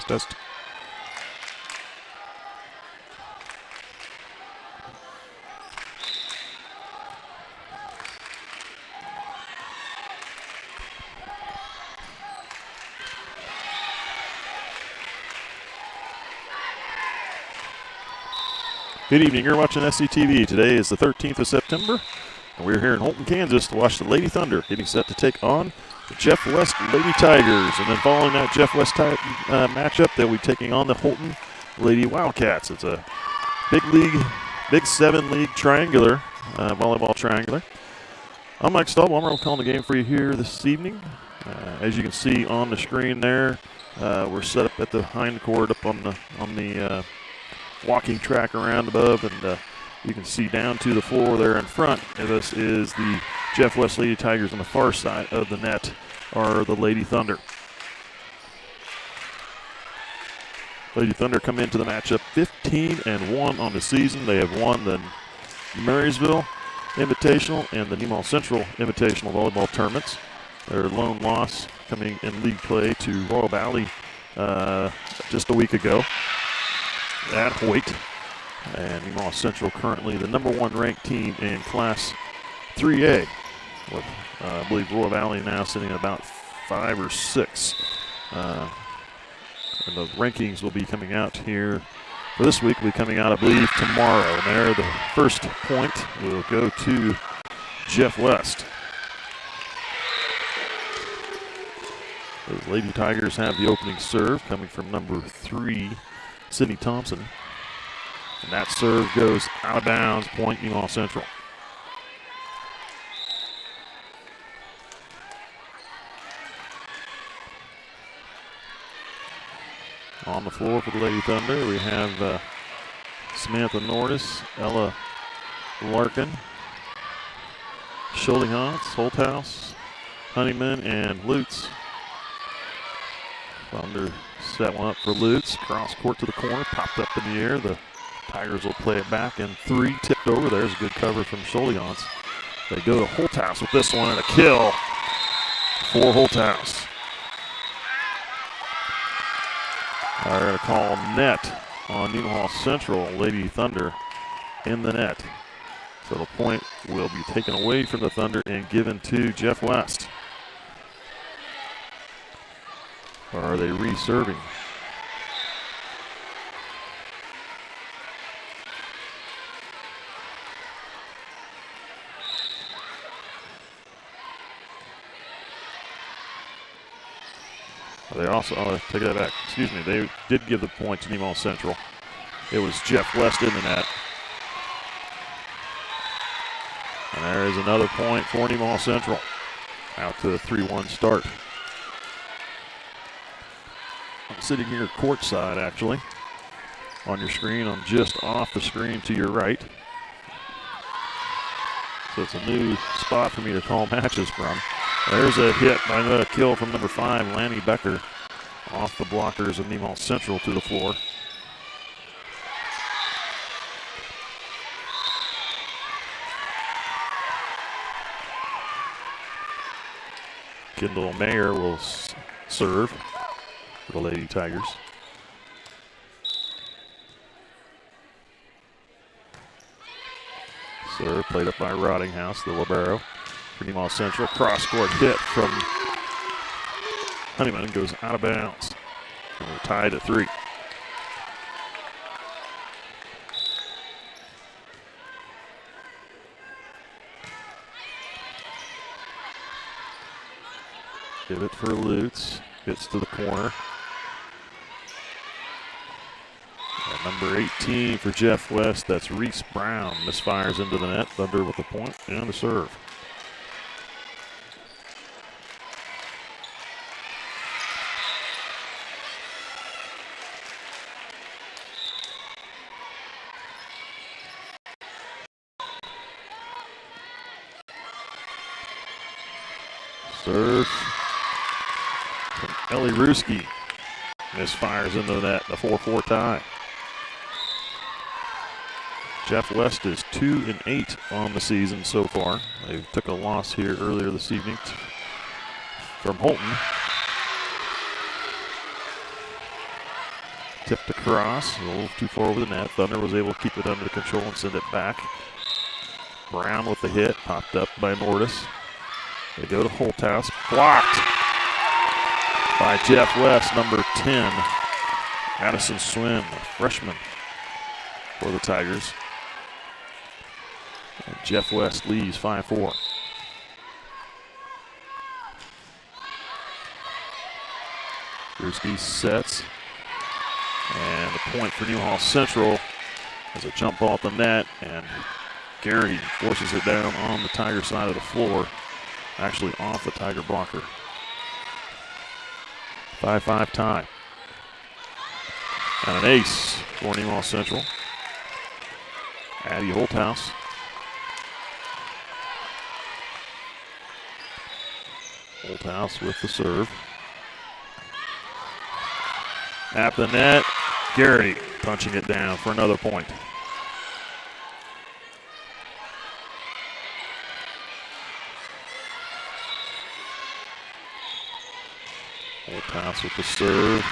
Test. Good evening. You're watching SCTV. Today is the 13th of September, and we're here in Holton, Kansas to watch the Lady Thunder getting set to take on the Jeff West Lady Tigers. And then following that Jeff West matchup, they'll be taking on the Holton Lady Wildcats. It's a Big 7 league triangular, volleyball triangular. I'm Mike Stahlbaum. I'm calling the game for you here this evening. As you can see on the screen there, we're set up at the hind court up on the walking track around above, and you can see down to the floor there in front of us is the Jeff West Lady Tigers. On the far side of the net are the Lady Thunder. Lady Thunder come into the matchup 15-1 on the season. They have won the Marysville Invitational and the Nemaha Central Invitational volleyball tournaments. Their lone loss coming in league play to Royal Valley just a week ago at Hoyt. And Nemaha Central currently the #1 ranked team in Class 3A, with I believe Royal Valley now sitting at about 5 or 6. And the rankings will be coming out here for this week. Will be coming out, I believe, tomorrow. And there, the first point will go to Jeff West. The Lady Tigers have the opening serve coming from number 3, Sydney Thompson. And that serve goes out of bounds, point Nemaha Central. On the floor for the Lady Thunder, we have Samantha Nordis, Ella Larkin, Schultinghoff, Holthouse, Honeyman, and Lutz. Thunder set one up for Lutz. Cross court to the corner, popped up in the air. The Tigers will play it back, and 3 tipped over. There's a good cover from Schultinghoff. They go to Holthouse with this one, and a kill for Holthouse. They're going to call net on Nemaha Central. Lady Thunder in the net. So the point will be taken away from the Thunder and given to Jeff West. Or are they reserving? They also, take that back, excuse me, they did give the point to Nemaha Central. It was Jeff West in the net. And there is another point for Nemaha Central. Out to a 3-1 start. I'm sitting here courtside, actually. On your screen, I'm just off the screen to your right. So it's a new spot for me to call matches from. There's a hit by the kill from number 5, Lanny Becker, off the blockers of Nemaha Central to the floor. Kendall Mayer will serve for the Lady Tigers. Serve played up by Roddinghouse, the libero. For Nemaha Central, cross-court hit from Honeyman goes out of bounds. And we're tied at 3. Give it for Lutz. Gets to the corner. And number 18 for Jeff West, that's Reese Brown. Misfires into the net. Thunder with the point and the serve. Serve from Ellie Ruski. Misfires into the net, the 4-4 tie. Jeff West is 2-8 on the season so far. They took a loss here earlier this evening from Holton. tipped across, a little too far over the net. Thunder was able to keep it under control and send it back. Brown with the hit, popped up by Nordis. They go to Holthouse, blocked by Jeff West, number 10. Addison Swin, freshman for the Tigers. And Jeff West leads 5-4. Brewski sets. And the point for Newhall Central as a jump ball at the net, and Garrity forces it down on the Tiger side of the floor, actually off the Tiger blocker. 5-5 tie. And an ace for Newhall Central. Addie Holthouse. Holthouse with the serve. At the net, Garrity punching it down for another point. Holthouse with the serve.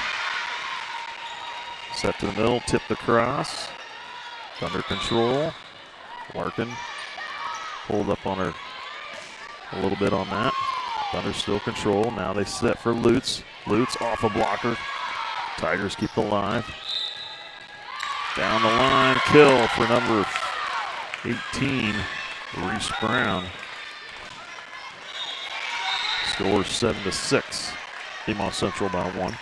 Set to the middle, tipped across. Under control. Larkin pulled up on her a little bit on that. Thunder still control. Now they set for Lutz. Lutz off a blocker. Tigers keep it alive. Down the line, kill for number 18, Reese Brown. Scores 7-6. Nemaha Central by 1.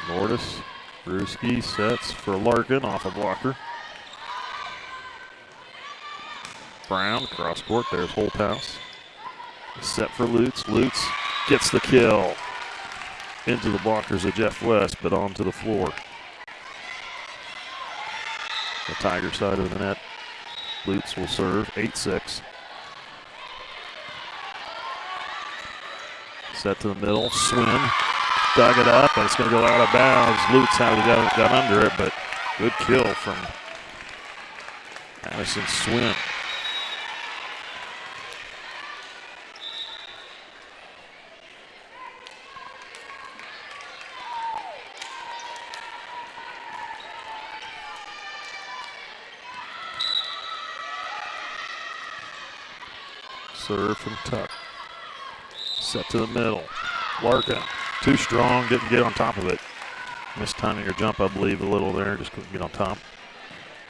Nordis, Brewski sets for Larkin off a blocker. Brown, cross court, there's Holthouse. Set for Lutz. Lutz gets the kill. Into the blockers of Jeff West, but onto the floor. The Tiger side of the net. Lutz will serve, 8-6. Set to the middle, Swin. Dug it up, and it's going to go out of bounds. Lutz got under it, but good kill from Addison Swin. Serve from Tuck. Set to the middle. Larkin, too strong, didn't get on top of it. Missed timing her jump, I believe, a little there, just couldn't get on top.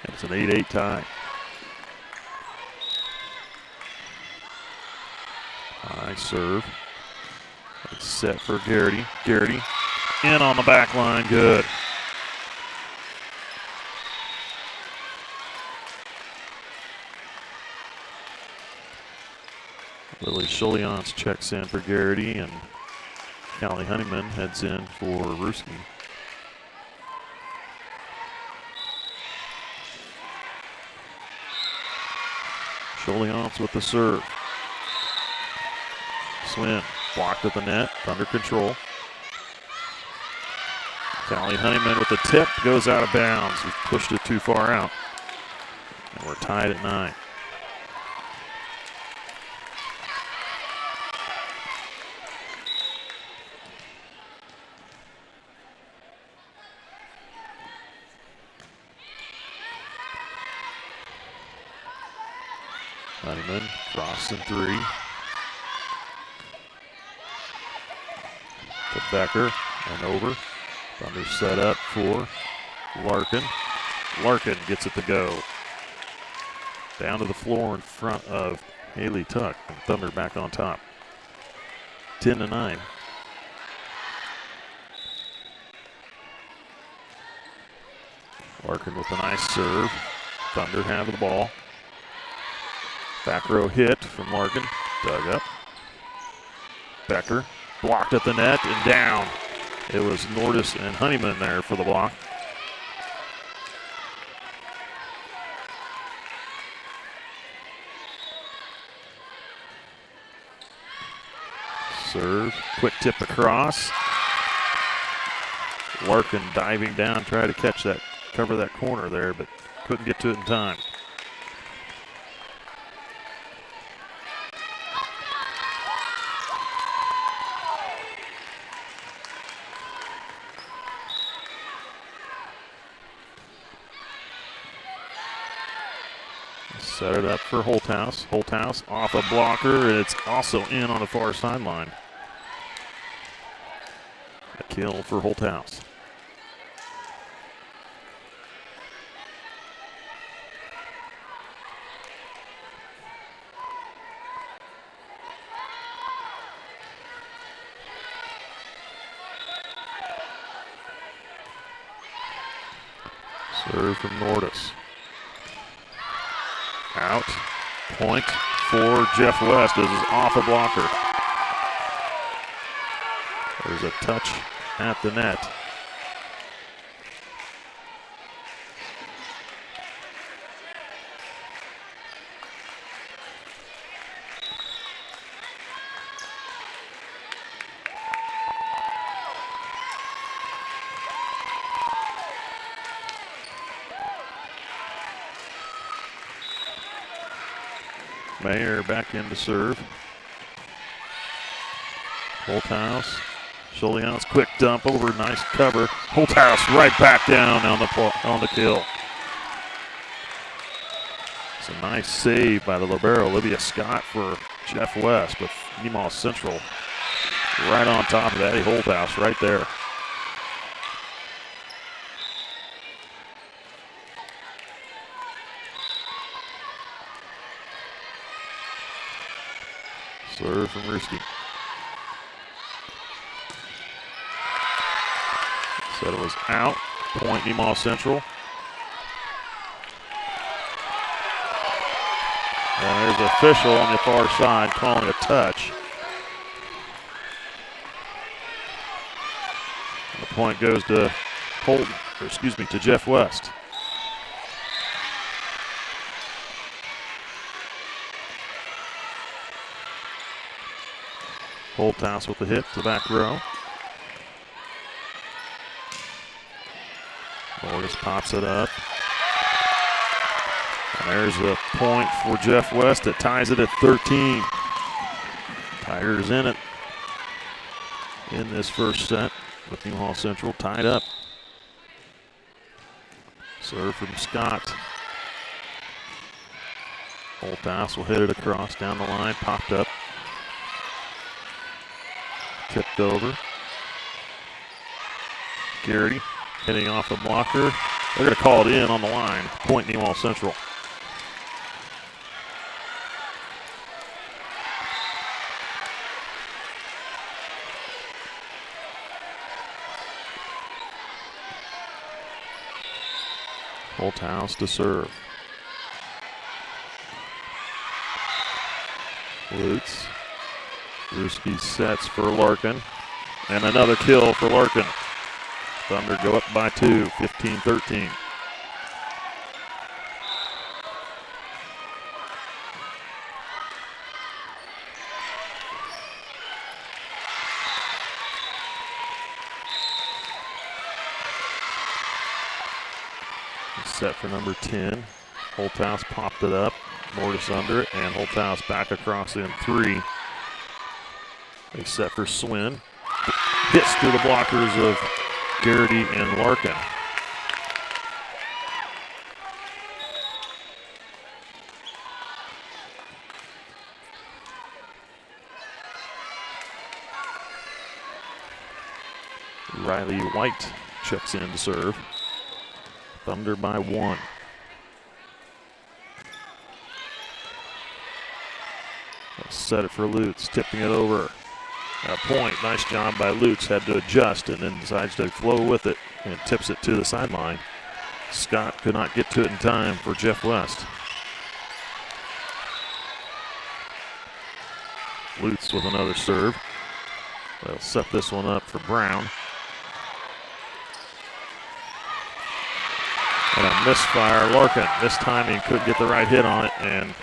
And it's an 8-8 tie. High serve. It's set for Garrity. Garrity in on the back line, good. Lily Schulians checks in for Garrity, and Callie Honeyman heads in for Ruski. Schulians with the serve. Swin blocked at the net, under control. Callie Honeyman with the tip, goes out of bounds. He pushed it too far out. And we're tied at 9. Honeyman, cross and 3. To Becker and over. Thunder set up for Larkin. Larkin gets it to go. Down to the floor in front of Haley Tuck, and Thunder back on top. 10-9. Larkin with a nice serve. Thunder have the ball. Back row hit from Larkin. Dug up. Becker blocked at the net and down. It was Nordis and Honeyman there for the block. Serve, quick tip across. Larkin diving down, try to catch that, cover that corner there, but couldn't get to it in time. Set it up for Holthouse. Holthouse off a blocker, and it's also in on the far sideline. A kill for Holthouse. Serve from Nordis. Out. Point for Jeff West. This is off a blocker. There's a touch at the net. Mayer back in to serve. Holthouse. Schullian's quick dump over, nice cover. Holthouse right back down on the kill. It's a nice save by the libero, Olivia Scott, for Jeff West, but Nemaha Central right on top of Eddie Holthouse right there. Serve from Ruski. Said it was out. Point Nemaha Central. And there's an official on the far side calling a touch. And the point goes to to Jeff West. Holthouse with the hit to back row. Morris pops it up. And there's a point for Jeff West that ties it at 13. Tigers in it in this first set with Nemaha Central tied up. Serve from Scott. Holthouse will hit it across down the line, popped up. Tipped over. Garrity hitting off a blocker. They're going to call it in on the line. Point Nemaha Central. Holthouse to serve. Lutz. Ruski sets for Larkin. And another kill for Larkin. Thunder go up by 2, 15-13. Set for number 10. Holthouse popped it up. Mortis under it, and Holthouse back across in 3. They set for Swin. Hits through the blockers of Garrity and Larkin. Riley White checks in to serve. Thunder by 1. Set it for Lutz, tipping it over. A point, nice job by Lutz, had to adjust and then decides to flow with it and tips it to the sideline. Scott could not get to it in time for Jeff West. Lutz with another serve. They'll set this one up for Brown. And a misfire, Larkin, mistiming, couldn't get the right hit on it, and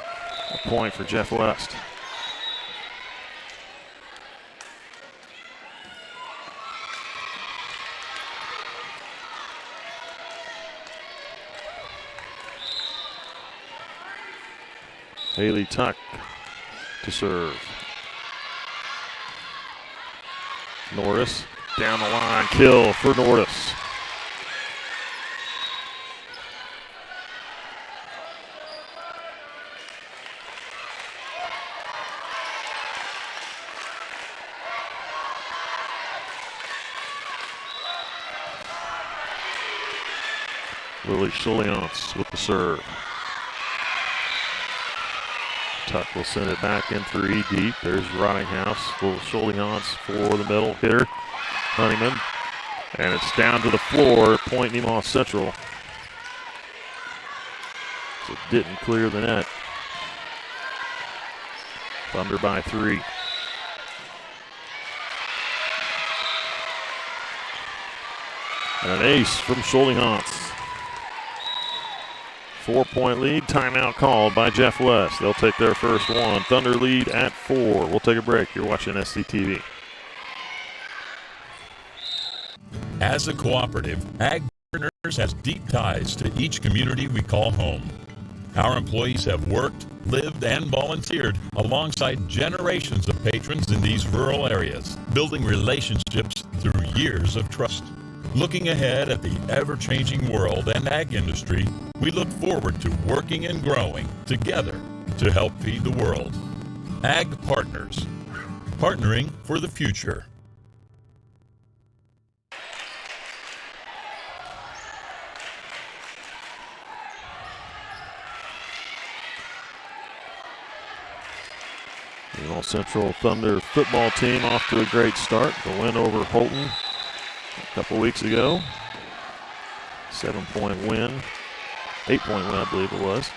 a point for Jeff West. Haley Tuck to serve. Norris down the line, kill for Norris. Lily Schulliance with the serve. Tuck will send it back in 3 deep. There's Rottinghouse. Lily Schulliance for the middle hitter. Honeyman. And it's down to the floor. Point Nemaha Central. So it didn't clear the net. Thunder by 3. And an ace from Schulliance. 4-point lead. Timeout called by Jeff West. They'll take their first one. Thunder lead at 4. We'll take a break. You're watching SCTV. As a cooperative, Ag Partners has deep ties to each community we call home. Our employees have worked, lived, and volunteered alongside generations of patrons in these rural areas, building relationships through years of trust. Looking ahead at the ever-changing world and ag industry, we look forward to working and growing together to help feed the world. Ag Partners, partnering for the future. Nemaha Central Thunder football team off to a great start. The win over Holton a couple weeks ago. 7-point win. 8-point win, I believe it was.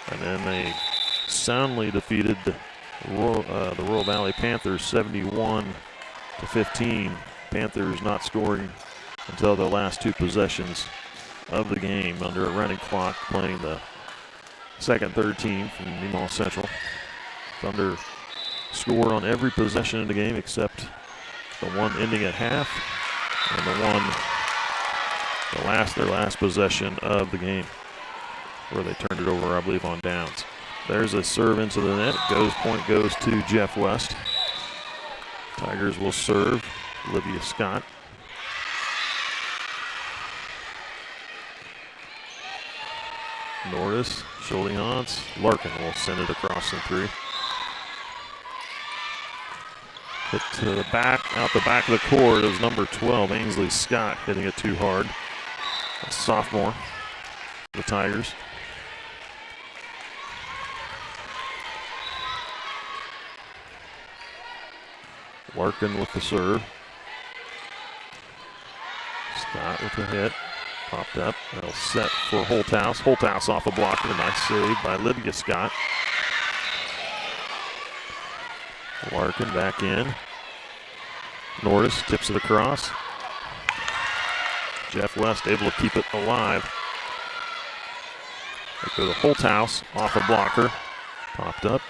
And then they soundly defeated the Royal Valley Panthers 71-15. Panthers not scoring until the last 2 possessions of the game under a running clock, playing the second, third team from Nemaha Central. Thunder scored on every possession in the game except the one ending at half and their last possession of the game, where they turned it over, I believe, on downs. There's a serve into the net. Point goes to Jeff West. Tigers will serve. Olivia Scott. Norris, Schulliance, Larkin will send it across in 3. Hit to the back, out the back of the court is number 12, Ainsley Scott, hitting it too hard. A sophomore, the Tigers. Larkin with the serve. Scott with the hit. Popped up. That'll set for Holthouse. Holthouse off a blocker. Nice save by Olivia Scott. Larkin back in. Norris tips it across. Jeff West able to keep it alive. They go to Holthouse off a blocker. Popped up.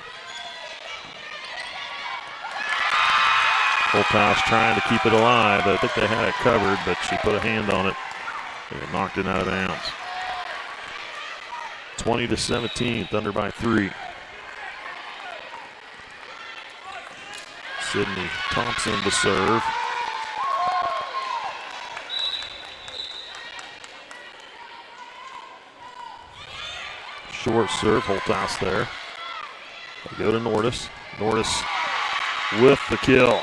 Holthouse trying to keep it alive. I think they had it covered, but she put a hand on it. They knocked it out of bounds. 20-17, Thunder by 3. Sydney Thompson to serve. Short serve, Holthouse there. They go to Norris. Norris with the kill.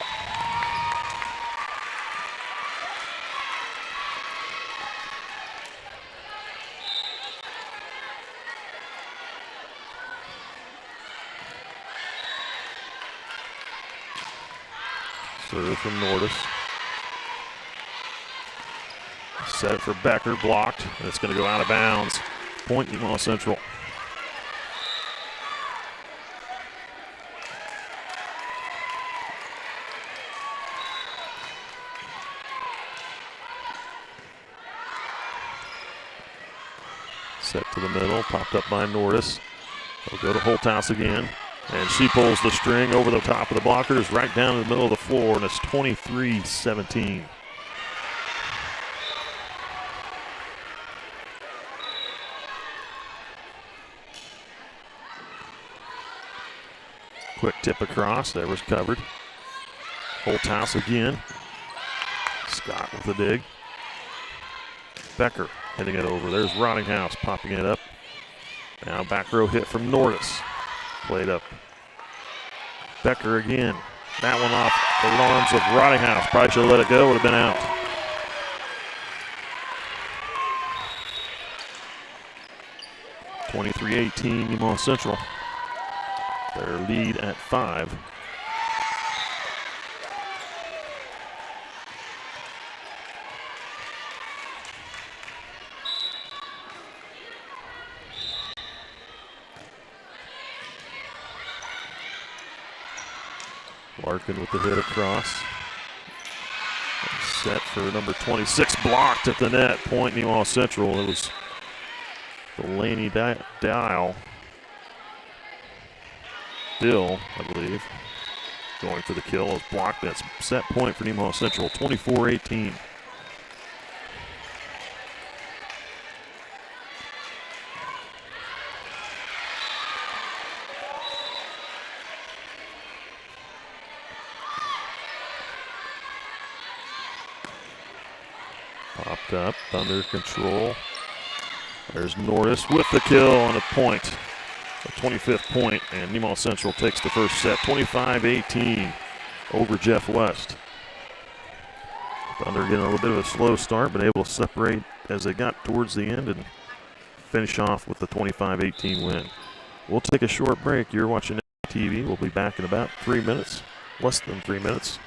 Serve from Norris. Set it for Becker, blocked, and it's going to go out of bounds. Point Nemaha Central. Set to the middle, popped up by Norris. They'll go to Holthouse again. And she pulls the string over the top of the blockers, right down in the middle of the floor, and it's 23-17. Quick tip across, that was covered. Holthouse again. Scott with the dig. Becker hitting it over. There's Rottinghouse popping it up. Now back row hit from Norris. Played up. Becker again. That one off the arms of Rottinghouse. Probably should have let it go. Would have been out. 23-18 Nemaha Central. Their lead at 5. Larkin with the hit across. Set for number 26, blocked at the net. Point Nemaha Central. It was Delaney Dill, I believe, going for the kill. It was blocked. That's set point for Nemaha Central, 24-18. Popped up, under control. There's Norris with the kill on a point, the 25th point, and Nemaha Central takes the first set, 25-18 over Jeff West. Thunder getting a little bit of a slow start, but able to separate as they got towards the end and finish off with the 25-18 win. We'll take a short break. You're watching TV. We'll be back in about 3 minutes, less than 3 minutes,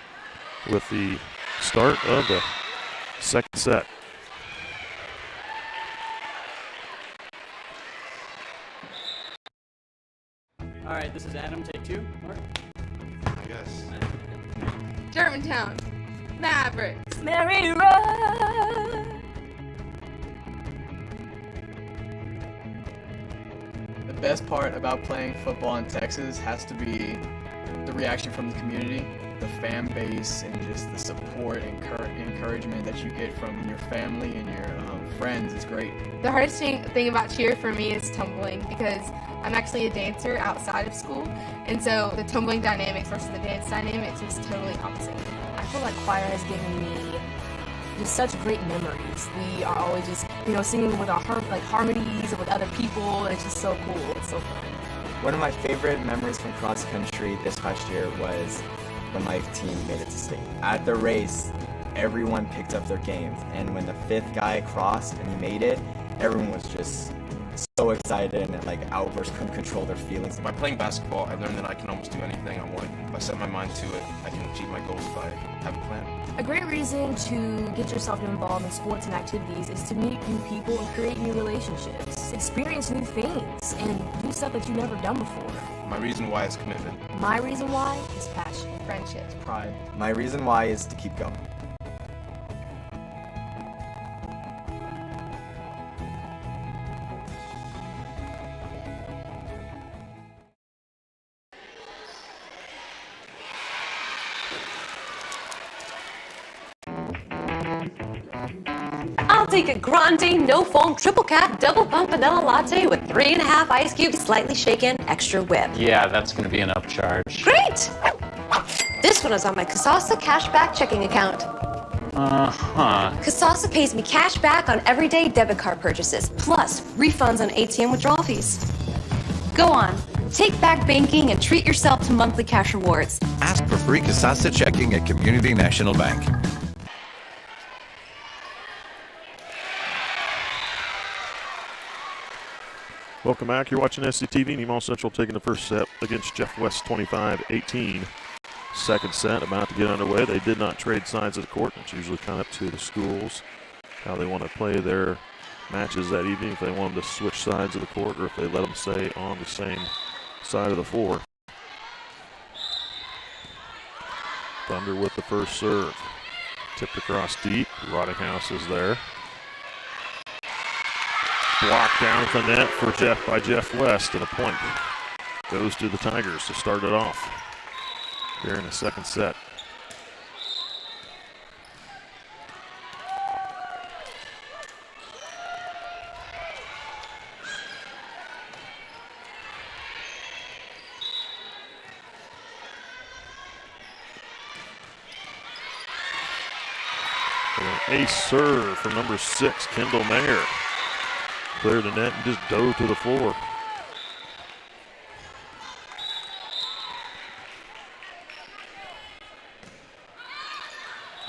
with the start of the second set. All right, this is Adam, take 2. Mark? I guess. Germantown, Mavericks, Mary Run. The best part about playing football in Texas has to be the reaction from the community, the fan base, and just the support and encouragement that you get from your family and your friends is great. The hardest thing about cheer for me is tumbling, because I'm actually a dancer outside of school, and so the tumbling dynamics versus the dance dynamics is totally opposite. I feel like choir has given me just such great memories. We are always just, singing with our harmonies and with other people. It's just so cool. It's so fun. One of my favorite memories from cross country this past year was when my team made it to state. At the race, everyone picked up their game, and when the 5th guy crossed and he made it, everyone was just so excited and outbursts, couldn't control their feelings. By playing basketball, I learned that I can almost do anything I want. If I set my mind to it, I can achieve my goals if I have a plan. A great reason to get yourself involved in sports and activities is to meet new people and create new relationships, experience new things, and do stuff that you've never done before. My reason why is commitment. My reason why is passion, friendships, Pride. My reason why is to keep going. I'll take a grande, no foam, triple cap, double pump vanilla latte with 3.5 ice cubes, slightly shaken, extra whip. Yeah, that's going to be an upcharge. Great! This one is on my Kasasa cashback checking account. Kasasa pays me cash back on everyday debit card purchases, plus refunds on ATM withdrawal fees. Go on, take back banking and treat yourself to monthly cash rewards. Ask for free Kasasa checking at Community National Bank. Welcome back. You're watching SCTV. Nemaha Central taking the first set against Jeff West, 25-18. Second set about to get underway. They did not trade sides of the court. It's usually kind of up to the schools how they want to play their matches that evening, if they want them to switch sides of the court or if they let them stay on the same side of the floor. Thunder with the first serve. Tipped across deep. Rottinghouse is there. Blocked down at the net by Jeff West, and a point goes to the Tigers to start it off here in the second set. And an ace serve from number 6, Kendall Mayer. Cleared the net and just dove to the floor.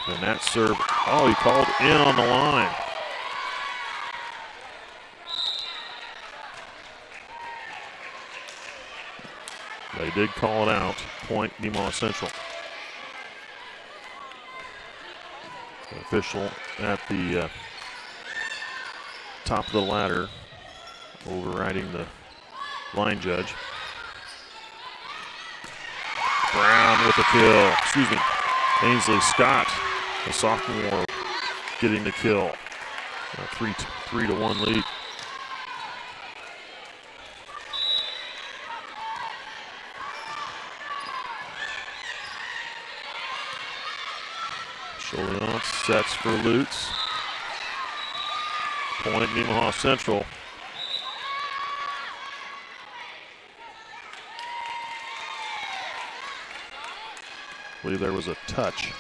And that serve, he called in on the line. They did call it out. Point Nemaha Central. The official at the top of the ladder, overriding the line judge. Brown with the kill. Excuse me. Ainsley Scott, the sophomore, getting the kill. A 3-1 lead. Cholion sets for Lutz. Point Nemaha Central. I believe there was a touch.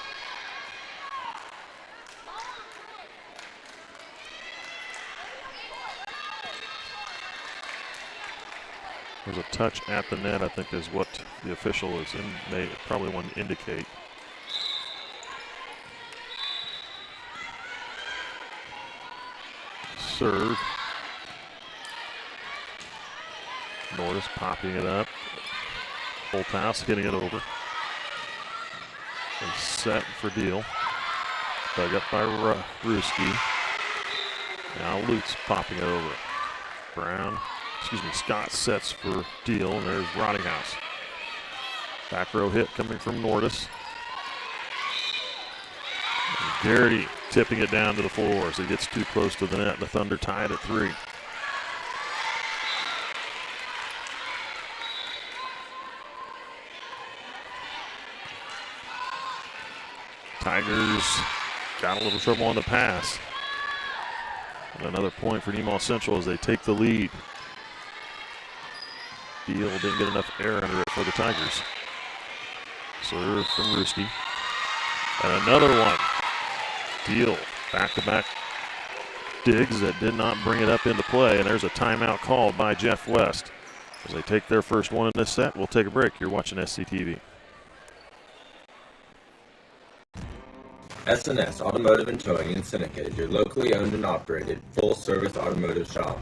There's a touch at the net, I think, is what the official is may probably want to indicate. Serve. Norris popping it up. Holthouse hitting it over. And set for deal. Dug up by Ruski. Now Lutz popping it over. Scott sets for deal, and there's Rottinghouse. Back row hit coming from Nordis. And Garrity tipping it down to the floor as it gets too close to the net, and the Thunder tie it at 3. Tigers got a little trouble on the pass. And another point for Nemaha Central as they take the lead. Deal didn't get enough air under it for the Tigers. Serve from Ruski. And another one. Deal. Back-to-back digs that did not bring it up into play. And there's a timeout called by Jeff West. As they take their first one in this set, we'll take a break. You're watching SCTV. S&S Automotive and Towing in Seneca is your locally owned and operated full-service automotive shop.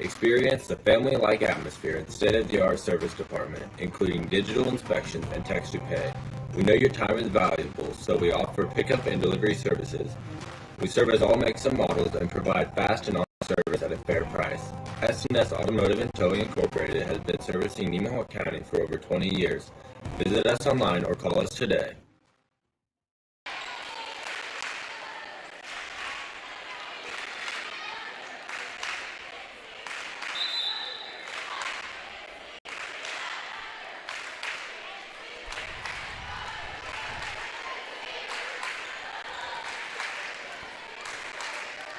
Experience the family-like atmosphere and state-of-the-art service department, including digital inspections and text-to-pay. We know your time is valuable, so we offer pickup and delivery services. We service all makes and models and provide fast and honest service at a fair price. S&S Automotive and Towing Incorporated has been servicing Nemaha County for over 20 years. Visit us online or call us today.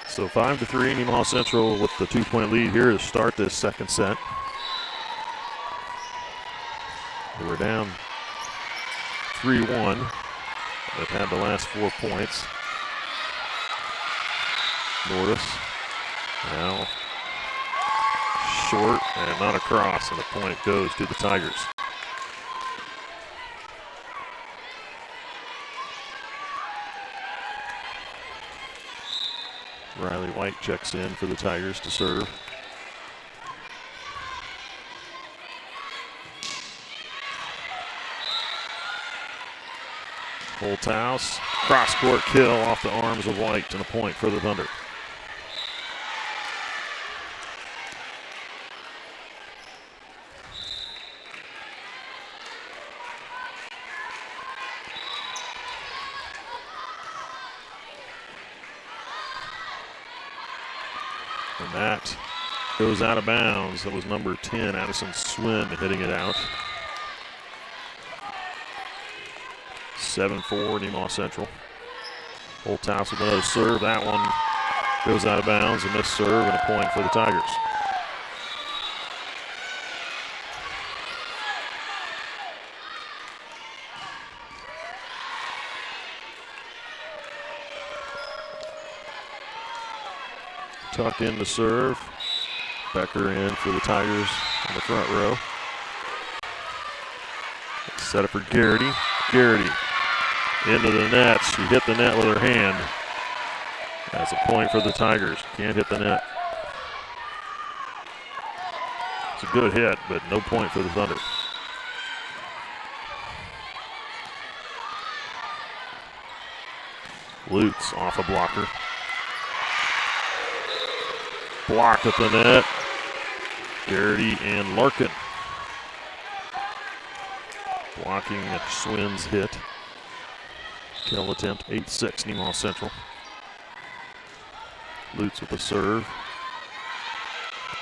So 5-3, Nemaha Central with the 2-point lead here to start this second set. They were down 3-1. They've had the last 4 points. Nordis now short and not across, and the point goes to the Tigers. Riley White checks in for the Tigers to serve. Holthouse, cross-court kill off the arms of White, and a point for the Thunder. And that goes out of bounds. That was number 10, Addison Swin, hitting it out. 7-4, Nemaha Central. Holthouse with another serve. That one goes out of bounds. A missed serve and a point for the Tigers. Tuck in to serve. Becker in for the Tigers in the front row. Set up for Garrity. Garrity into the net. She hit the net with her hand. That's a point for the Tigers. Can't hit the net. It's a good hit, but no point for the Thunder. Lutz off a blocker. Blocked at the net. Garrity and Larkin. Blocking at Schwinn's hit. Kill attempt, 8-6, Nemaha Central. Lutz with the serve.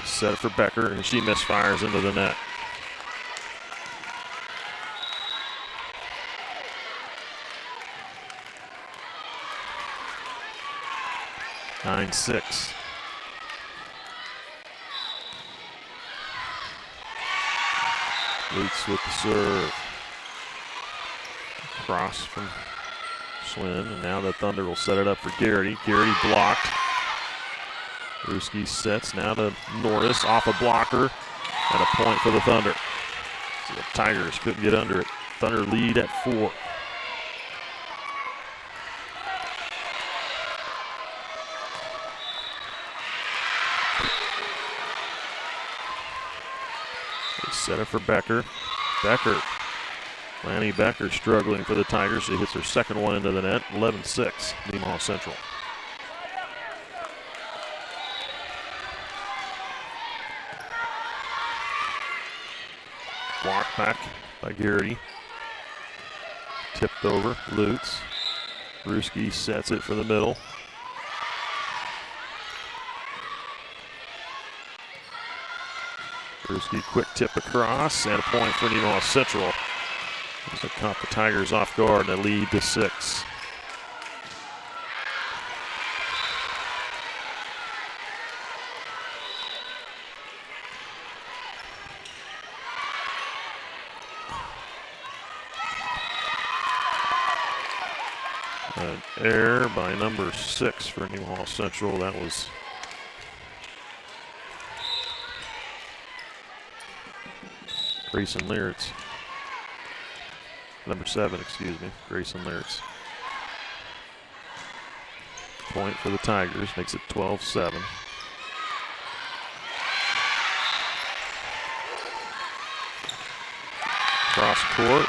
Set it for Becker, and she misfires into the net. (9-6). Lutz with the serve. Cross from Schwinn, and now the Thunder will set it up for Garrity. Garrity blocked. Ruski sets now to Norris off a blocker, and a point for the Thunder. So the Tigers couldn't get under it. Thunder lead at 4. They set it for Becker. Lanny Becker struggling for the Tigers. She hits her second one into the net. 11-6, Nemaha Central. Blocked back by Garrity. Tipped over, Lutz. Ruski sets it for the middle. Ruski quick tip across, and a point for Nemaha Central. As it caught the Tigers off guard and a lead to 6. An error by number 6 for Nemaha Central. That was Grayson Leritz. Number 7, excuse me, Grayson Leritz. Point for the Tigers, makes it 12-7. Cross court.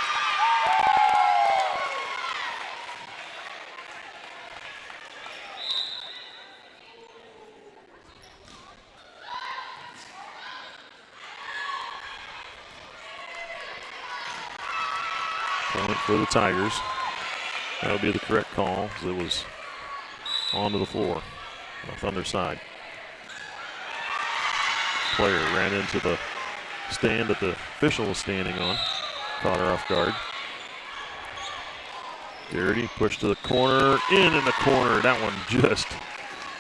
Point for the Tigers. That'll be the correct call, as it was onto the floor on the Thunder side. Player ran into the stand that the official was standing on. Caught her off guard. Garrity pushed to the corner, in the corner. That one just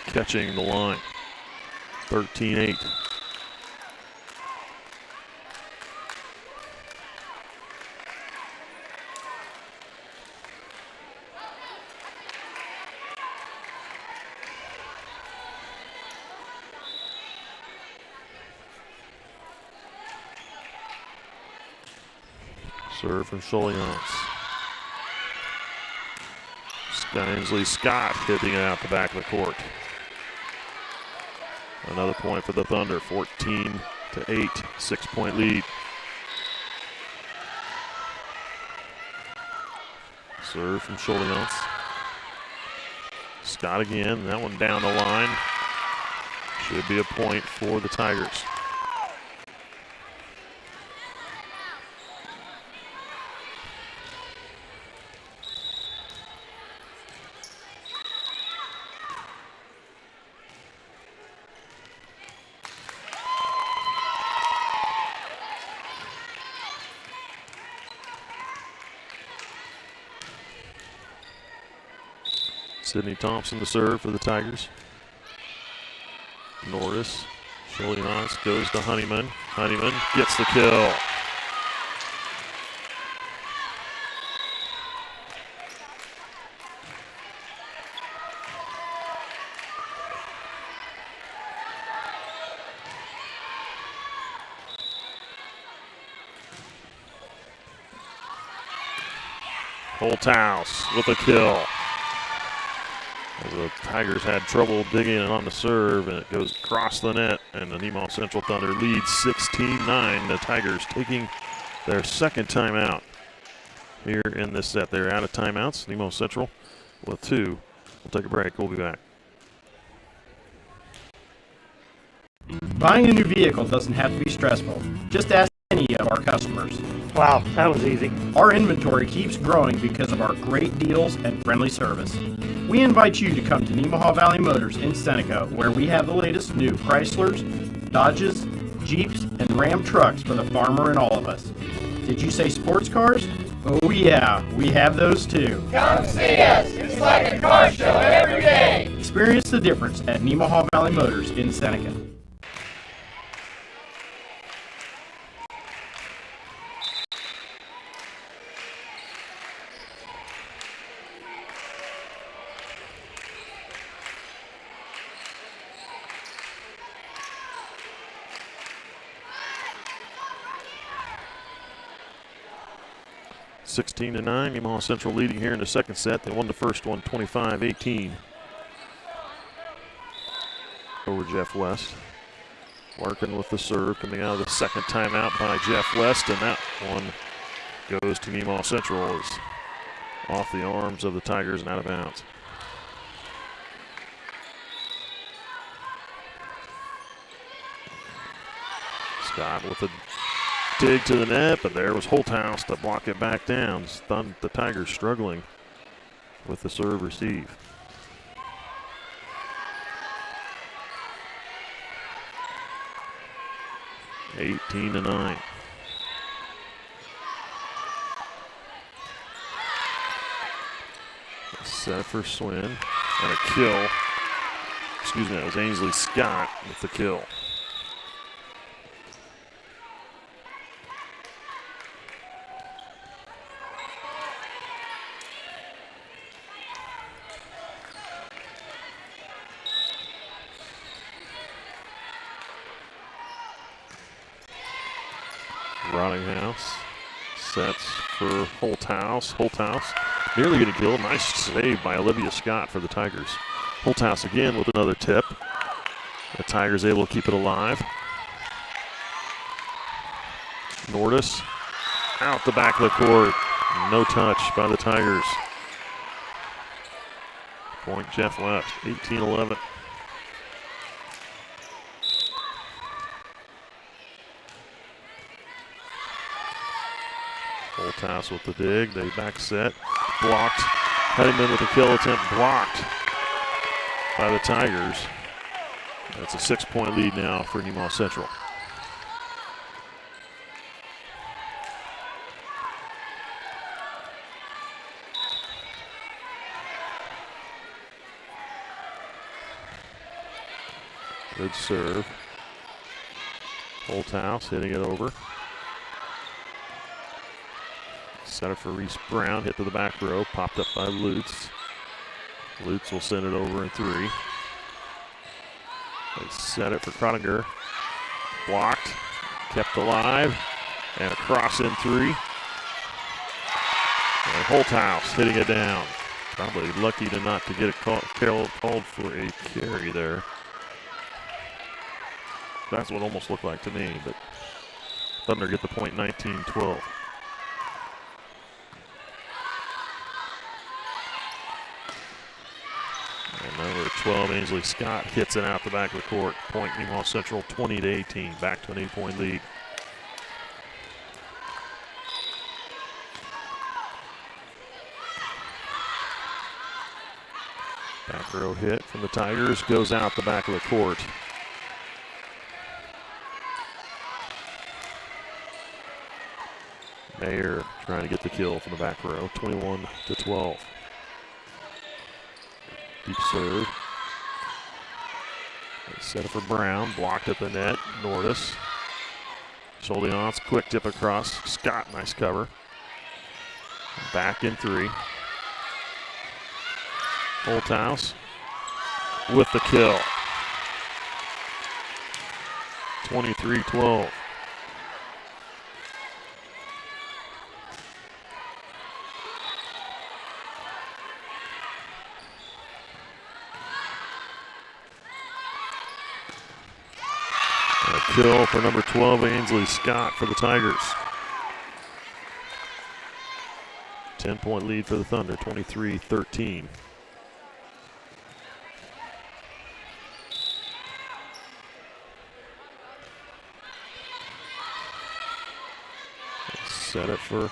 catching the line. 13-8. Serve from Choliance. Ainsley Scott hitting it out the back of the court. Another point for the Thunder, 14-8, 6-point lead. Serve from Choliance. Scott again, that one down the line. Should be a point for the Tigers. Sydney Thompson to serve for the Tigers. Norris, Choliance goes to Honeyman. Honeyman gets the kill. Holthouse with a kill. As the Tigers had trouble digging it on the serve, and it goes across the net, and the Nemaha Central Thunder leads 16-9. The Tigers taking their second timeout here in this set. They're out of timeouts. Nemaha Central with 2. We'll take a break. We'll be back. Buying a new vehicle doesn't have to be stressful. Just ask any of our customers. Wow, that was easy. Our inventory keeps growing because of our great deals and friendly service. We invite you to come to Nemaha Valley Motors in Seneca, where we have the latest new Chryslers, Dodges, Jeeps, and Ram trucks for the farmer and all of us. Did you say sports cars? Oh yeah, we have those too. Come see us. It's like a car show every day. Experience the difference at Nemaha Valley Motors in Seneca. (16-9). Nemaha Central leading here in the second set. They won the first one 25-18 over Jeff West. Working with the serve coming out of the second timeout by Jeff West, and that one goes to Nemaha Central. Is off the arms of the Tigers and out of bounds. Scott with a dig to the net, but there was Holthouse to block it back down. Stunned the Tigers struggling with the serve receive. (18-9). Set for Swin and a kill. Excuse me, that was Ainsley Scott with the kill. Rottinghouse sets for Holthouse. Holthouse nearly getting killed. Nice save by Olivia Scott for the Tigers. Holthouse again with another tip. The Tigers able to keep it alive. Nordis out the back of the court. No touch by the Tigers. Point Jeff West, 18-11. Holthouse with the dig. They back set. Blocked. Pettyman with a kill attempt. Blocked by the Tigers. That's a 6-point lead now for Nemaha Central. Good serve. Holthouse hitting it over. Set it for Reese Brown, hit to the back row, popped up by Lutz. Lutz will send it over in three. They set it for Croniger. Blocked, kept alive, and a cross in three. And Holthouse hitting it down. Probably lucky to not to get it called for a carry there. That's what it almost looked like to me, but Thunder get the point 19-12. And number 12, Ainsley Scott hits it out the back of the court. Point Nemaha Central 20-18, back to an 8-point lead. Back row hit from the Tigers, goes out the back of the court. Mayer trying to get the kill from the back row, 21-12. Deep serve. They set it for Brown, blocked at the net. Nordis. Soliance, quick tip across. Scott, nice cover. Back in three. Holthouse with the kill. 23-12. Kill for number 12, Ainsley Scott for the Tigers. 10-point lead for the Thunder, 23-13. set it for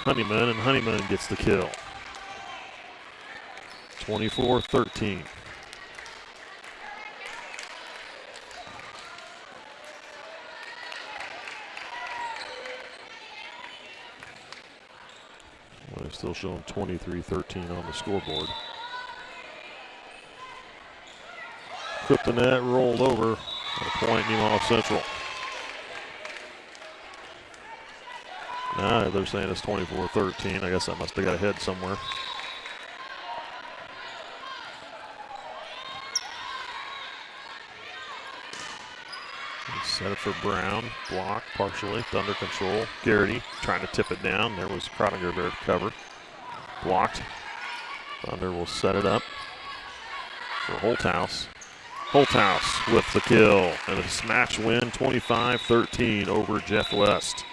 Honeyman, and Honeyman gets the kill. 24-13. Well, they're still showing 23-13 on the scoreboard. Clipped the net, rolled over. At a point, Nemaha Central. Now they're saying it's 24-13. I guess I must have got ahead somewhere. Set it for Brown. Block partially. Thunder control. Garrity trying to tip it down. There was Crottinger there to cover. Blocked. Thunder will set it up for Holthouse. Holthouse with the kill. And a smash win, 25-13 over Jeff West.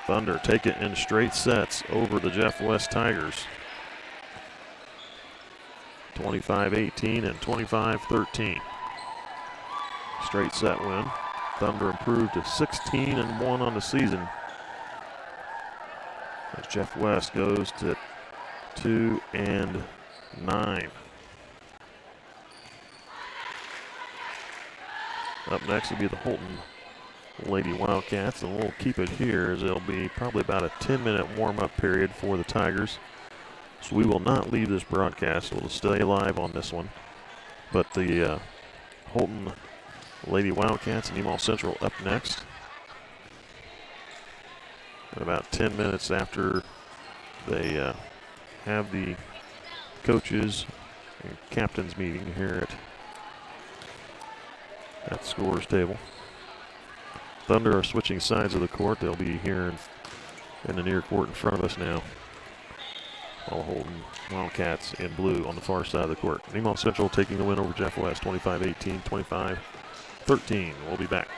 Thunder take it in straight sets over the Jeff West Tigers. 25-18 and 25-13. Straight set win. Thunder improved to 16-1 on the season. As Jeff West goes to 2-9. Up next will be the Holton Lady Wildcats, and we'll keep it here as it'll be probably about a 10-minute warm-up period for the Tigers. So we will not leave this broadcast. We'll stay live on this one. But the Holton Lady Wildcats and Nemaha Central up next. And about 10 minutes after they have the coaches and captains meeting here at the scores table. Thunder are switching sides of the court. They'll be here in the near court in front of us now. All Holton Wildcats in blue on the far side of the court. Nemaha Central taking the win over Jeff West, 25-18, 25-13. We'll be back.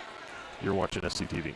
You're watching SCTV.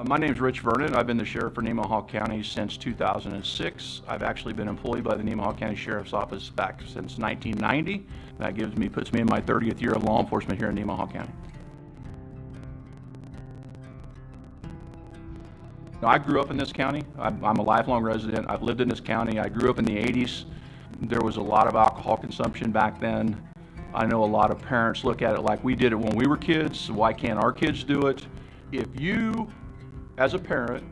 My name is Rich Vernon. I've been the sheriff for Nemaha County since 2006. I've actually been employed by the Nemaha County Sheriff's Office back since 1990. That puts me in my 30th year of law enforcement here in Nemaha County. Now, I grew up in this county. I'm a lifelong resident. I've lived in this county. I grew up in the 80s. There was a lot of alcohol consumption back then. I know a lot of parents look at it like we did it when we were kids. Why can't our kids do it? If you, as a parent,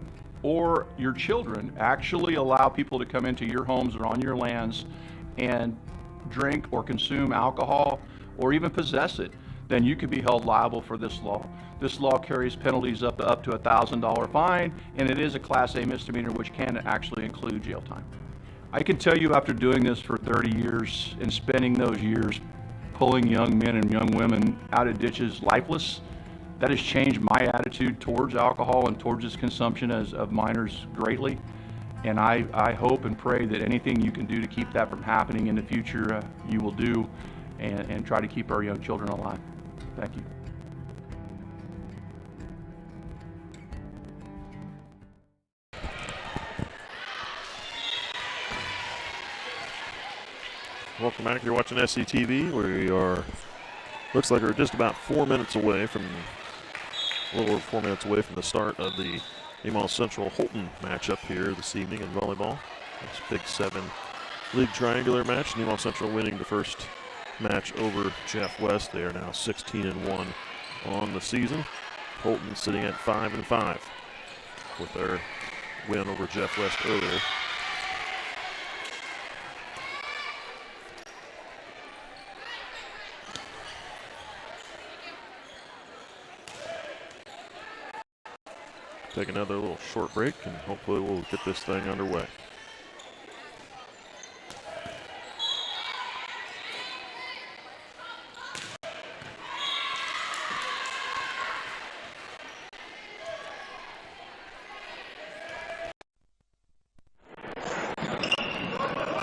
or your children actually allow people to come into your homes or on your lands and drink or consume alcohol or even possess it, then you could be held liable for this law. This law carries penalties up to a $1,000 fine, and it is a Class A misdemeanor, which can actually include jail time. I can tell you, after doing this for 30 years and spending those years pulling young men and young women out of ditches lifeless, that has changed my attitude towards alcohol and towards its consumption of minors greatly. And I hope and pray that anything you can do to keep that from happening in the future, you will do, and try to keep our young children alive. Thank you. Welcome back. You're watching SCTV. We are, looks like we're just about 4 minutes away from, a little over 4 minutes away from the start of the Nemaha Central Holton matchup here this evening in volleyball. It's a Big 7 league triangular match. Nemaha Central winning the first match over Jeff West. They are now 16-1 on the season. Holton sitting at 5-5 with their win over Jeff West earlier. Take another little short break, and hopefully we'll get this thing underway.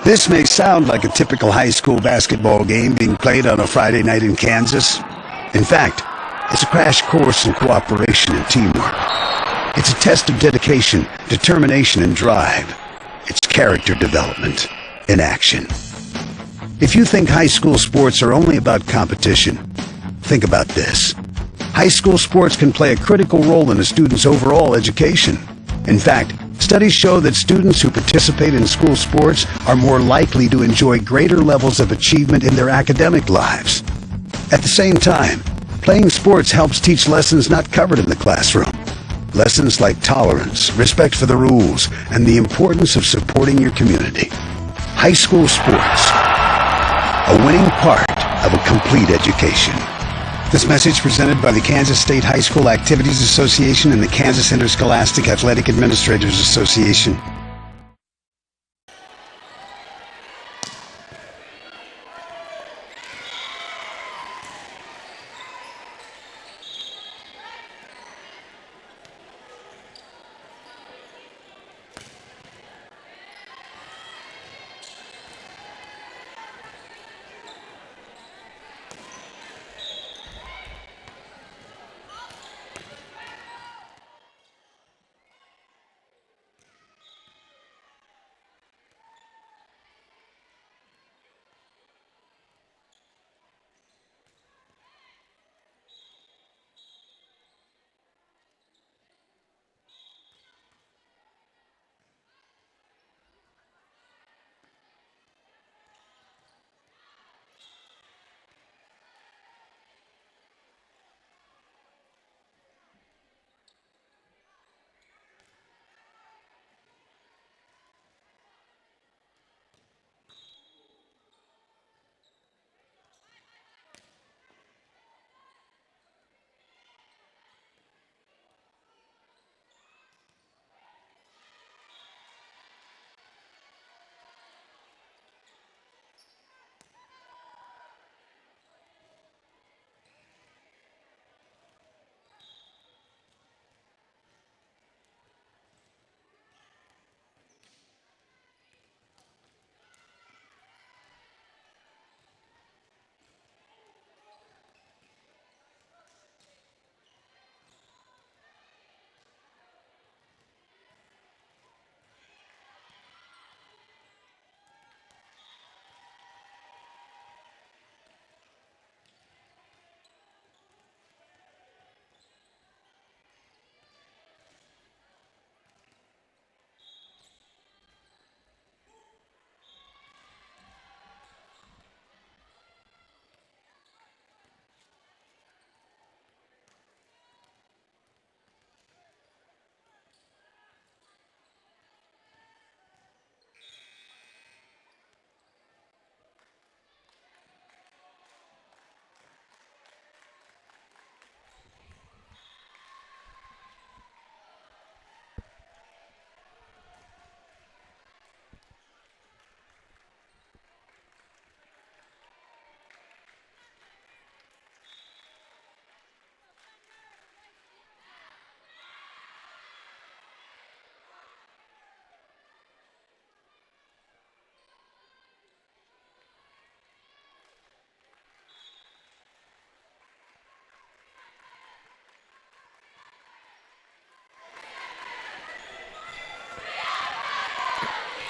This may sound like a typical high school basketball game being played on a Friday night in Kansas. In fact, it's a crash course in cooperation and teamwork. It's a test of dedication, determination, and drive. It's character development in action. If you think high school sports are only about competition, think about this. High school sports can play a critical role in a student's overall education. In fact, studies show that students who participate in school sports are more likely to enjoy greater levels of achievement in their academic lives. At the same time, playing sports helps teach lessons not covered in the classroom. Lessons like tolerance, respect for the rules, and the importance of supporting your community. High school sports, a winning part of a complete education. This message presented by the Kansas State High School Activities Association and the Kansas Interscholastic Athletic Administrators Association.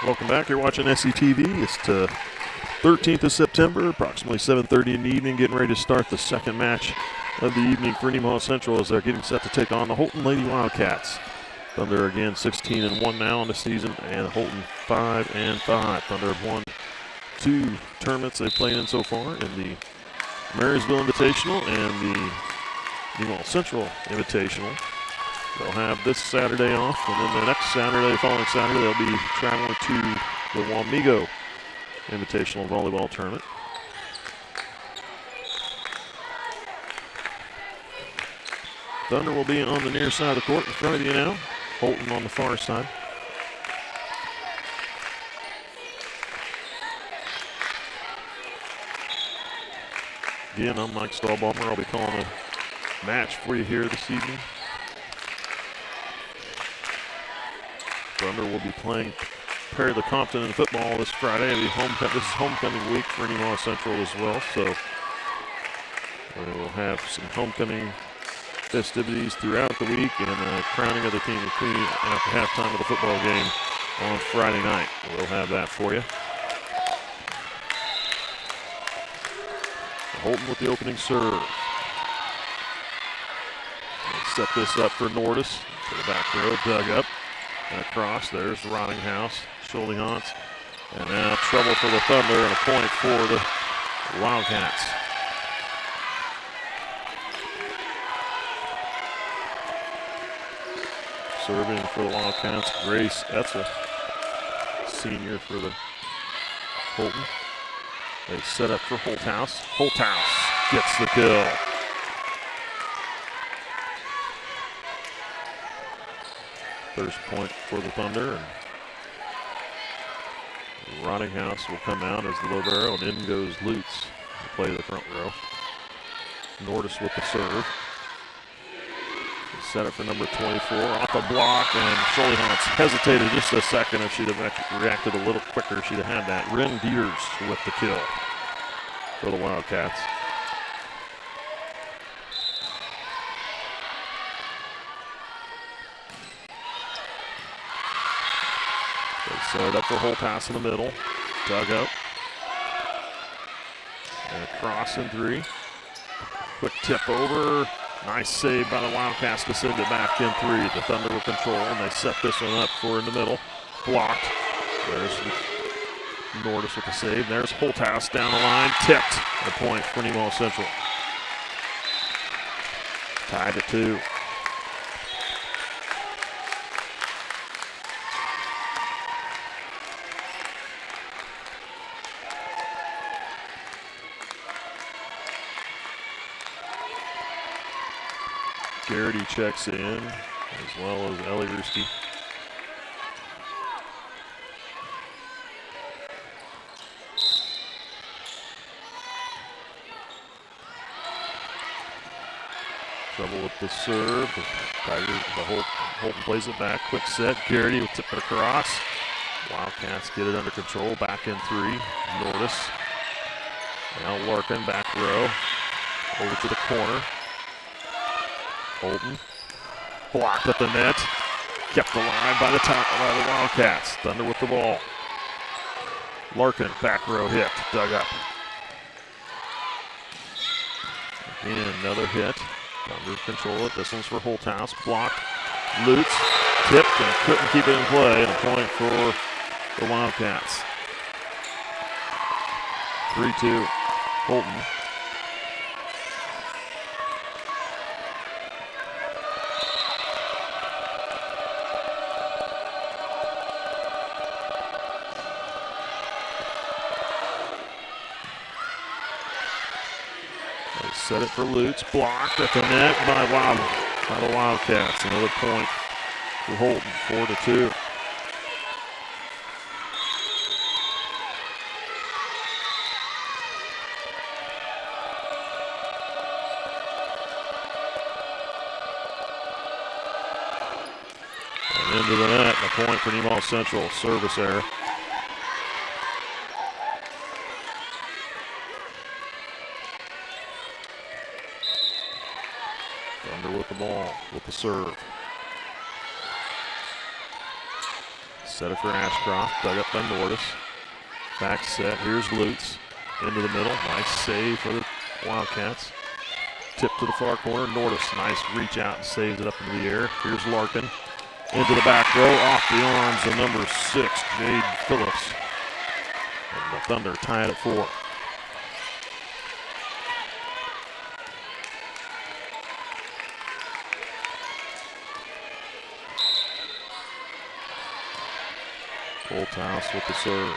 Welcome back. You're watching SCTV. It's 13th of September, approximately 7:30 in the evening, getting ready to start the second match of the evening for Nemaha Central as they're getting set to take on the Holton Lady Wildcats. Thunder again 16-1 now in the season, and Holton 5-5. Thunder have won 2 tournaments they've played in so far in the Marysville Invitational and the Nemaha Central Invitational. They'll have this Saturday off, and then the next Saturday, following Saturday, they'll be traveling to the Wamego Invitational Volleyball Tournament. Thunder will be on the near side of the court in front of you now. Holton on the far side. Again, I'm Mike Stahlbaumer. I'll be calling a match for you here this evening. Thunder will be playing Perry the Compton in football this Friday. This is homecoming week for Nemaha Central as well, so we will have some homecoming festivities throughout the week and crowning of the king and queen after halftime of the football game on Friday night. We'll have that for you. Holton with the opening serve. Set this up for Nordis to the back row, dug up. And across, there's Rottinghouse, Schulde-Hans. And now trouble for the Thunder and a point for the Wildcats. Serving for the Wildcats, Grace Etzel, senior for the Holton. They set up for Holthouse. Holthouse gets the kill. First point for the Thunder. And Rottinghouse will come out as the libero, and in goes Lutz to play the front row. Nordis with the serve. Set up for number 24, off a block, and Schulde-Hans hesitated just a second. If she'd have reacted a little quicker, she'd have had that. Ren Dieters with the kill for the Wildcats. They set it up for Holthouse in the middle. Dug up. And a cross in 3. Quick tip over. Nice save by the Wildcats to send it back in 3. The Thunder with control, and they set this one up for in the middle. Blocked. There's Nordis with the save. There's Holthouse down the line. Tipped. A point for Nemaha Central. Tied at 2. Garrity checks in, as well as Ellie Ruski. Trouble with the serve. Holton plays it back. Quick set. Garrity will tip it across. Wildcats get it under control. Back in 3. Nordis. Now Larkin, back row. Over to the corner. Holton blocked at the net, kept alive by the Wildcats. Thunder with the ball. Larkin, back row hit, dug up. Again, another hit. Thunder control it. This one's for Holthouse. Blocked. Lutz tipped and couldn't keep it in play. And a point for the Wildcats. 3-2 Holton. Set it for Lutz, blocked at the net by the Wildcats. Another point for Holton, 4-2. And into the net, a point for Nemaha Central, service error. With the ball, with the serve. Set it for Ashcroft. Dug up by Nordis. Back set. Here's Lutz. Into the middle. Nice save for the Wildcats. Tip to the far corner. Nordis. Nice reach out and saves it up into the air. Here's Larkin. Into the back row. Off the arms of number 6, Jade Phillips. And the Thunder tie it at 4. Holthouse with the serve.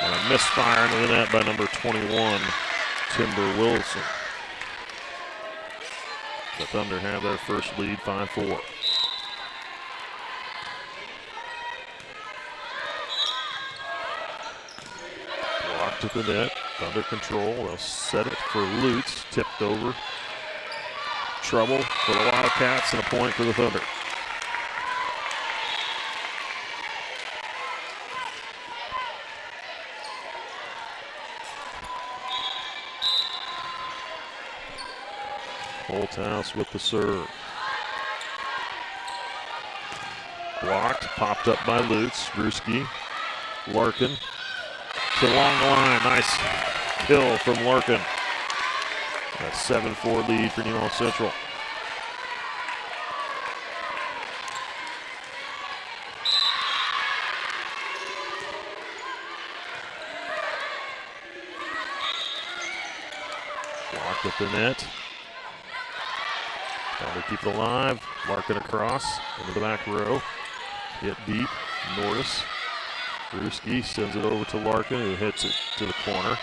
And a misfire into the net by number 21, Timber Wilson. The Thunder have their first lead, 5-4. Blocked at the net, Thunder control. They'll set it for Lutz, tipped over. Trouble for the Wildcats and a point for the Thunder. Holthouse with the serve. Blocked, popped up by Lutz. Brewski, Larkin to along the line. Nice kill from Larkin. That's 7-4 lead for Nemaha Central. Blocked at the net. Trying to keep it alive. Larkin across into the back row. Hit deep. Nordis. Brewski sends it over to Larkin, who hits it to the corner.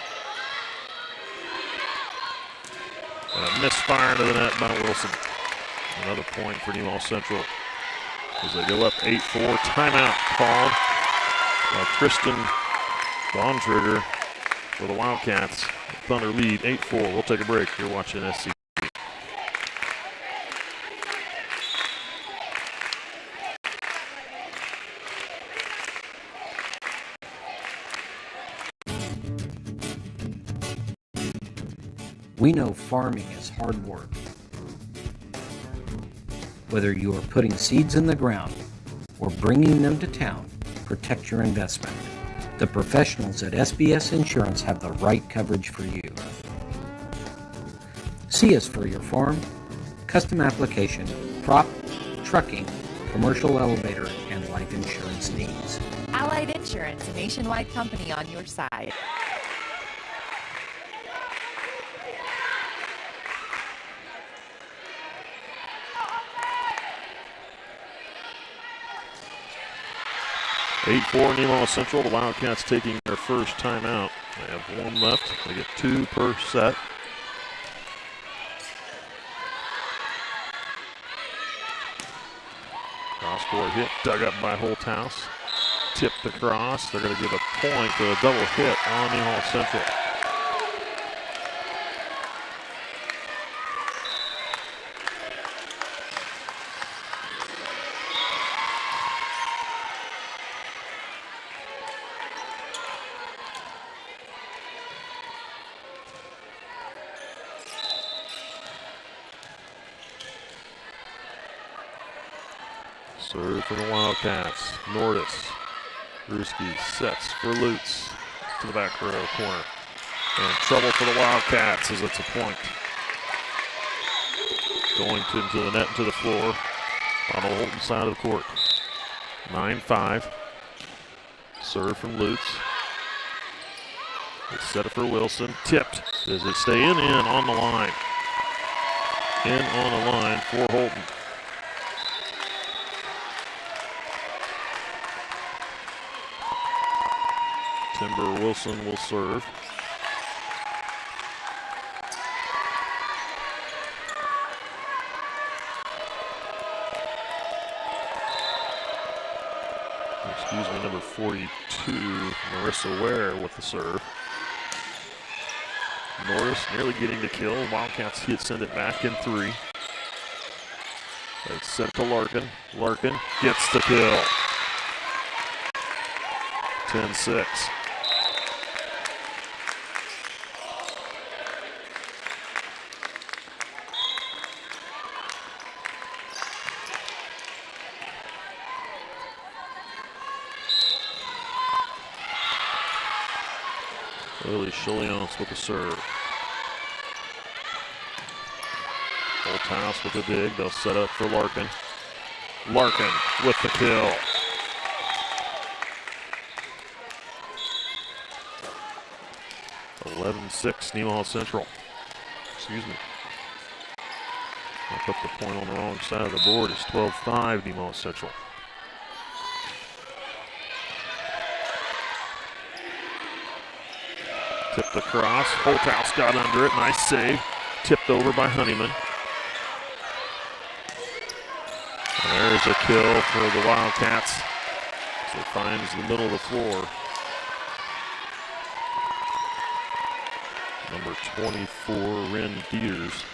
And a misfire into the net by Wilson. Another point for Nemaha Central as they go up 8-4. Timeout called by Kristen Bontrigger for the Wildcats. Thunder lead 8-4. We'll take a break. You're watching SC. We know farming is hard work. Whether you are putting seeds in the ground or bringing them to town, protect your investment. The professionals at SBS Insurance have the right coverage for you. See us for your farm, custom application, crop, trucking, commercial elevator, and life insurance needs. Allied Insurance, a nationwide company on your side. (8-4) Nemaha Central. The Wildcats taking their first timeout. They have one left. They get 2 per set. Cross-court hit, dug up by Holthouse. Tipped across. They're going to give a point to a double hit on Nemaha Central. Serve for the Wildcats. Nordis. Brewski sets for Lutz to the back row corner. And trouble for the Wildcats as it's a point. Going into the net and to the floor on the Holton side of the court. 9-5. Serve from Lutz. They set it for Wilson. Tipped. Does it stay in? In on the line. In on the line for Holton. Timber Wilson will serve. Excuse me, number 42, Marissa Ware with the serve. Norris nearly getting the kill. Wildcats send it back in 3. They set to Larkin. Larkin gets the kill. 10-6. Lily Chilions with the serve. Holthouse with the dig. They'll set up for Larkin. Larkin with the kill. (11-6) Nemaha Central. Excuse me. I put the point on the wrong side of the board. It's 12-5 Nemaha Central. Tipped across. Holthouse got under it. Nice save. Tipped over by Honeyman. And there's a kill for the Wildcats. So it finds the middle of the floor. Number 24, Ren Dieters.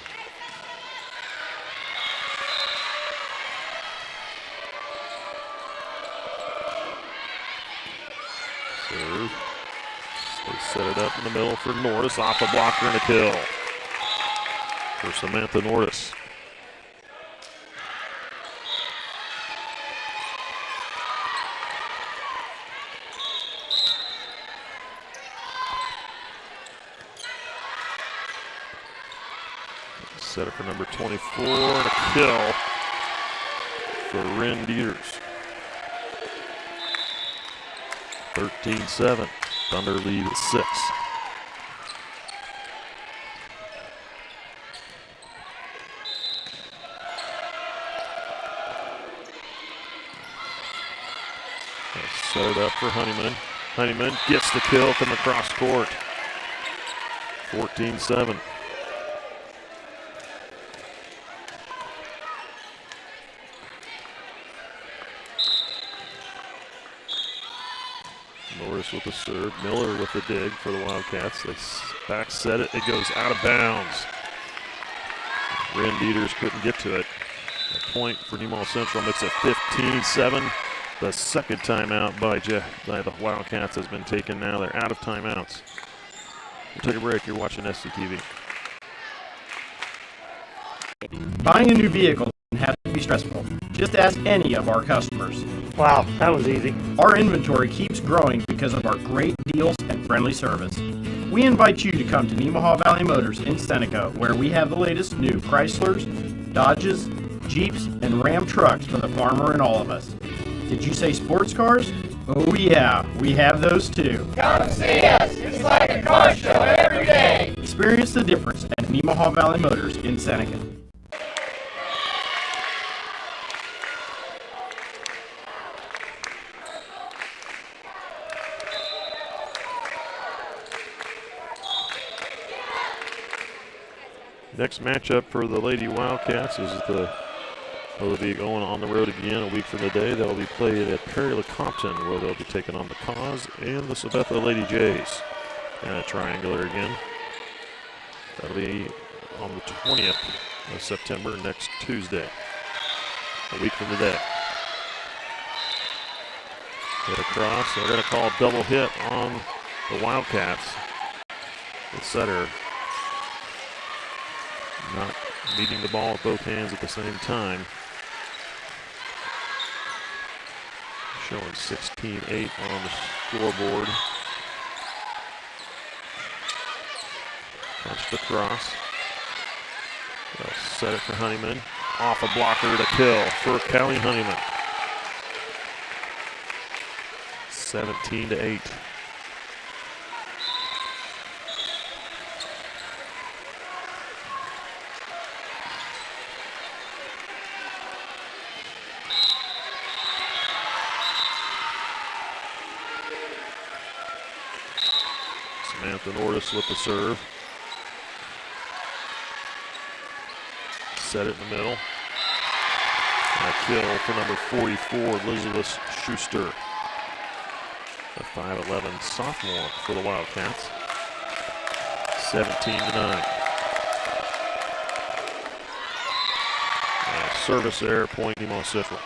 Serve. They set it up in the middle for Norris. Off a blocker and a kill for Samantha Norris. Set it for number 24 and a kill for Ren Dieters. 13-7. Thunder lead at 6. Set it up for Honeyman. Honeyman gets the kill from across court. 14-7. Norris with the serve. Miller with the dig for the Wildcats. They back set it. It goes out of bounds. Ren Dieters couldn't get to it. A point for Nemaha Central makes it 15-7. The second timeout by the Wildcats has been taken now. They're out of timeouts. We'll take a break. You're watching SCTV. Buying a new vehicle doesn't have to be stressful. Just ask any of our customers. Wow, that was easy. Our inventory keeps growing because of our great deals and friendly service. We invite you to come to Nemaha Valley Motors in Seneca, where we have the latest new Chryslers, Dodges, Jeeps, and Ram trucks for the farmer and all of us. Did you say sports cars? Oh yeah, we have those too. Come see us. It's like a car show every day. Experience the difference at Nemaha Valley Motors in Seneca. Next matchup for the Lady Wildcats is they'll be going on the road again a week from today. They'll be played at Perry-LeCompton, where they'll be taking on the Cause and the Sabetha Lady Jays. And a triangular again. That'll be on the 20th of September, next Tuesday, a week from today. Hit across. They're going to call a double hit on the Wildcats. The setter not meeting the ball with both hands at the same time. Showing 16-8 on the scoreboard. Punched across. They'll set it for Honeyman. Off a blocker to kill for Callie Honeyman. 17-8. Samantha Norris with the serve. Set it in the middle. And a kill for number 44, Elizabeth Schuster. A 5'11" sophomore for the Wildcats. 17-9. Service error, point Nemaha Central.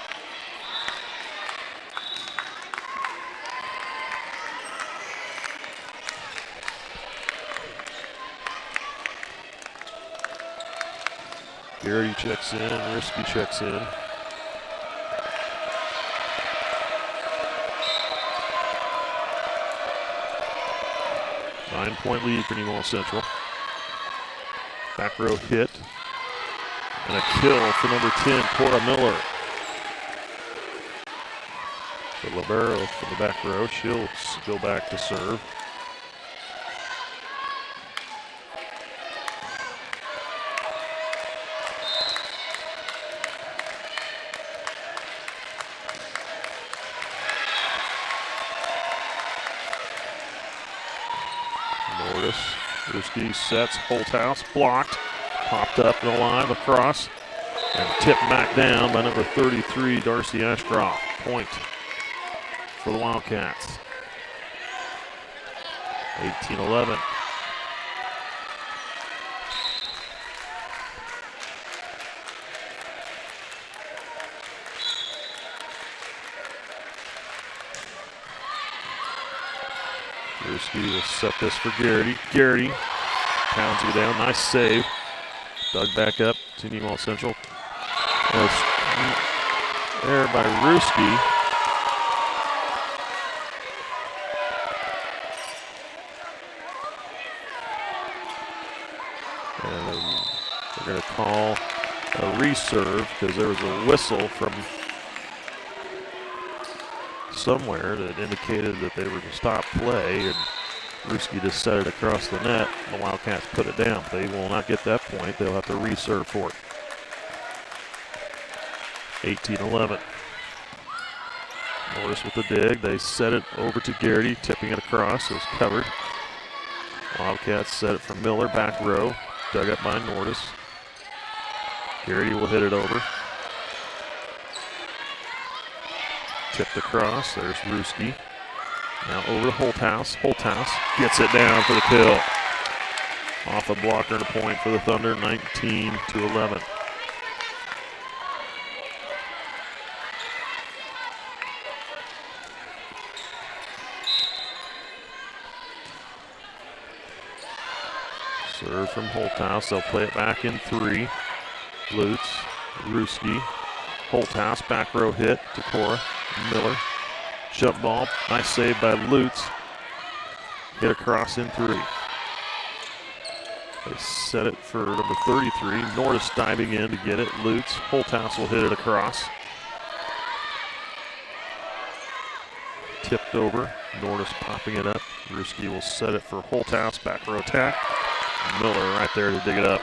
Garrity checks in, Risky checks in. 9-point lead for Nemaha Central. Back row hit. And a kill for number 10, Cora Miller. The libero from the back row. She'll go back to serve. Ruski sets, Holthouse, blocked, popped up and alive across, and tipped back down by number 33, Darcy Ashcroft. Point for the Wildcats. 18-11. Ruski will set this for Garrity. Garrity pounds it down. Nice save. Dug back up to Nemaha Central. There by Ruski. And they're going to call a reserve because there was a whistle from somewhere that indicated that they were to stop play, and Ruski just set it across the net. The Wildcats put it down. They will not get that point. They'll have to reserve for it. 18-11. Norris with the dig. They set it over to Garrity, tipping it across. It was covered. Wildcats set it from Miller, back row. Dug up by Norris. Garrity will hit it over. Tipped across. There's Ruski. Now over to Holthouse. Holthouse gets it down for the kill. Off a blocker and a point for the Thunder, 19-11. Serve from Holthouse. They'll play it back in 3. Lutz, Ruski, Holthouse, back row hit to Cora Miller. Jump ball, nice save by Lutz. Get across in 3. They set it for number 33. Norris diving in to get it. Lutz, Holthouse will hit it across. Tipped over. Norris popping it up. Ruski will set it for Holthouse, back row attack. Miller right there to dig it up.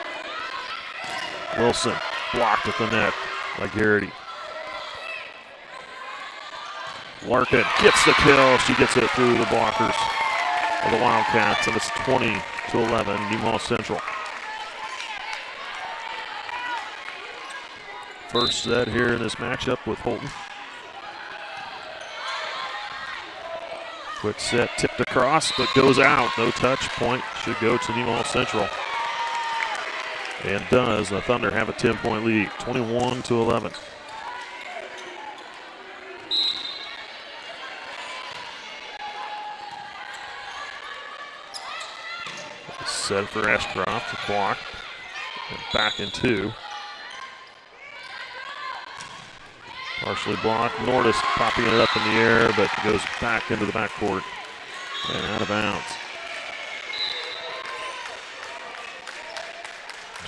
Wilson blocked at the net by Garrity. Larkin gets the kill. She gets it through the blockers of the Wildcats, and it's 20-11, Nemaha Central. First set here in this matchup with Holton. Quick set, tipped across, but goes out. No touch. Point should go to Nemaha Central. And does. The Thunder have a 10-point lead, 21-11. Set for Ashcroft to block. And back in 2. Partially blocked. Norris popping it up in the air, but goes back into the backcourt and out of bounds.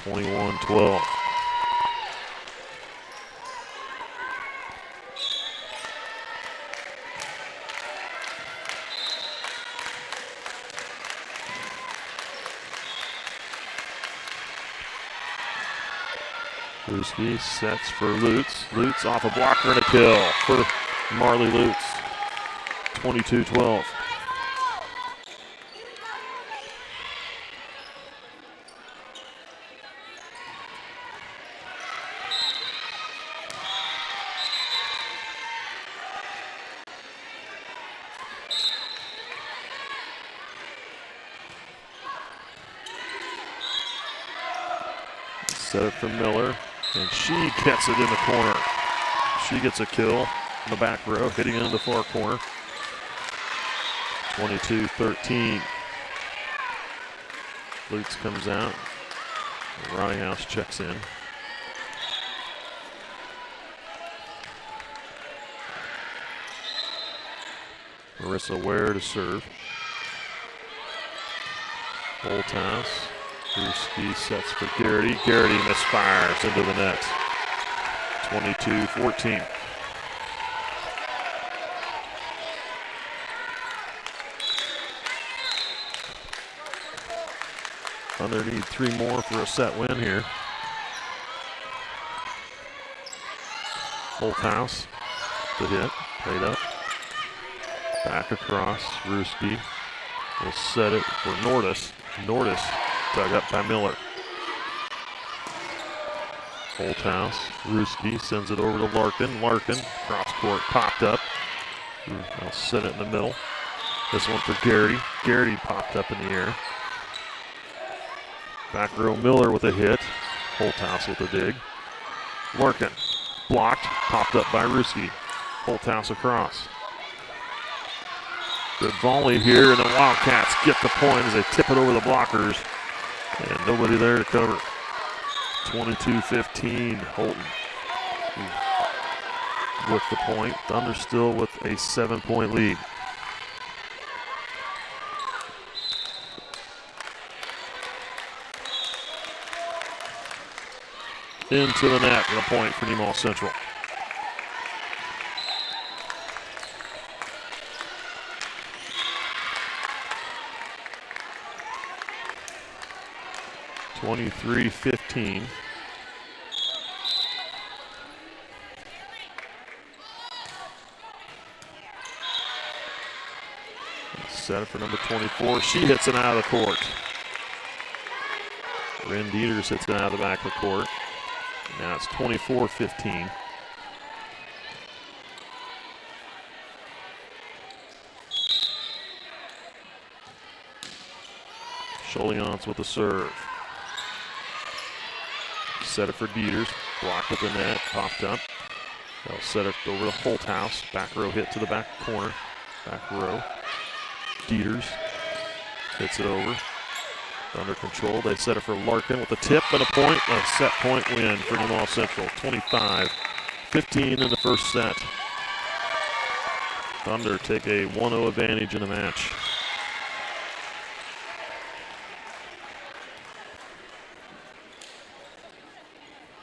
21-12. Ruski sets for Lutz. Lutz off a blocker and a kill for Marley Lutz. 22-12. Set it for Miller. And she gets it in the corner. She gets a kill in the back row, hitting it in the far corner. 22-13. Lutz comes out. Ronnie House checks in. Marissa Ware to serve. Holton. Ruski sets for Garrity. Garrity misfires into the net. 22-14. Thunder need 3 more for a set win here. Holthouse, the hit, played up. Back across, Ruski will set it for Nordis. Nordis dug up by Miller. Holthouse, Ruski sends it over to Larkin. Larkin, cross court, popped up. They'll set it in the middle. This one for Garrity. Garrity popped up in the air. Back row Miller with a hit. Holthouse with a dig. Larkin blocked, popped up by Ruski. Holthouse across. Good volley here, and the Wildcats get the point as they tip it over the blockers. And nobody there to cover. 22-15, Holton with the point. Thunder still with a 7-point lead. Into the net with a point for Nemaha Central. (23-15). Set it for number 24. She hits it out of the court. Ren Dieters hits it out of the back of the court. Now it's 24-15. Choliance with the serve. Set it for Dieters. Blocked with the net. Popped up. They'll set it over to Holthouse. Back row hit to the back corner. Back row. Dieters hits it over. Under control. They set it for Larkin with a tip and a point. A set point win for Nemaha Central. 25-15 in the first set. Thunder take a 1-0 advantage in the match.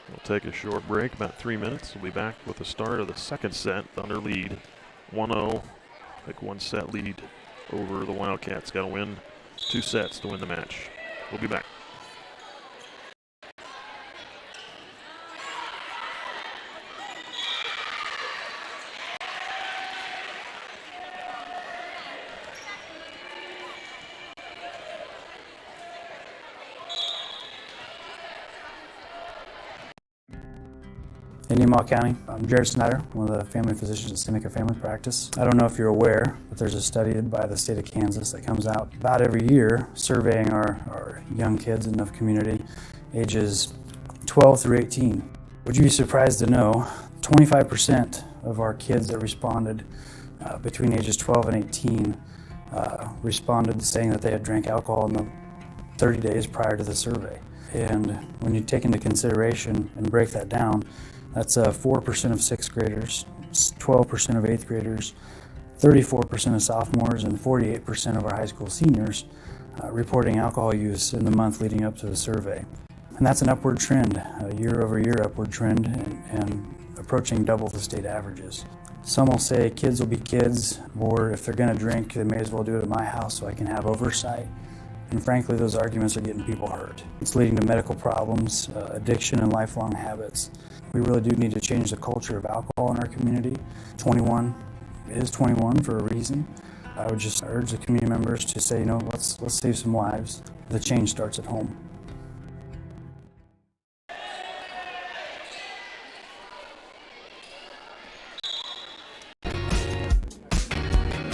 We'll take a short break, about 3 minutes. We'll be back with the start of the second set. Thunder lead 1-0. Take 1 set lead over the Wildcats. Got to win 2 sets to win the match. We'll be back. In Nemaha County, I'm Jared Snyder, one of the family physicians at Seneca Family Practice. I don't know if you're aware, but there's a study by the state of Kansas that comes out about every year surveying our young kids in the community, ages 12 through 18. Would you be surprised to know 25% of our kids that responded between ages 12 and 18 responded saying that they had drank alcohol in the 30 days prior to the survey. And when you take into consideration and break that down, that's 4% of 6th graders, 12% of 8th graders, 34% of sophomores, and 48% of our high school seniors reporting alcohol use in the month leading up to the survey. And that's an upward trend, a year-over-year upward trend, and approaching double the state averages. Some will say kids will be kids, or if they're going to drink, they may as well do it at my house so I can have oversight. And frankly, those arguments are getting people hurt. It's leading to medical problems, addiction, and lifelong habits. We really do need to change the culture of alcohol in our community. 21 is 21 for a reason. I would just urge the community members to say, let's save some lives. The change starts at home.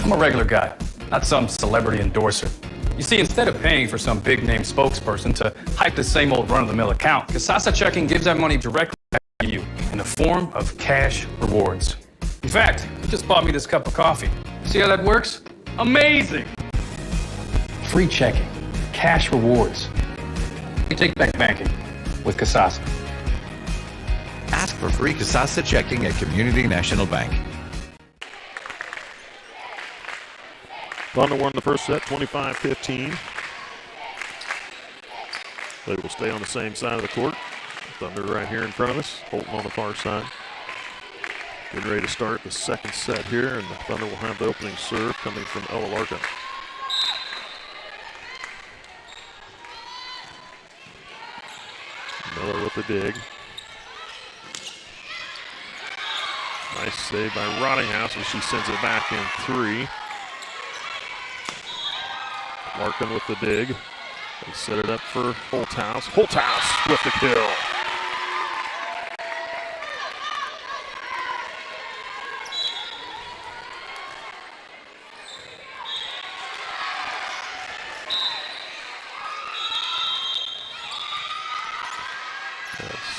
I'm a regular guy, not some celebrity endorser. You see, instead of paying for some big-name spokesperson to hype the same old run-of-the-mill account, Kasasa Checking gives that money directly back to you in the form of cash rewards. In fact, you just bought me this cup of coffee. See how that works? Amazing! Free checking, cash rewards. You take back banking with Kasasa. Ask for free Kasasa Checking at Community National Bank. Thunder won the first set, 25-15. They will stay on the same side of the court. Thunder right here in front of us. Holton on the far side. Getting ready to start the second set here, and the Thunder will have the opening serve coming from Ella Larkin. Miller with the dig. Nice save by Rottinghouse as she sends it back in 3. Larkin with the dig. They set it up for Holthouse. Holthouse with the kill.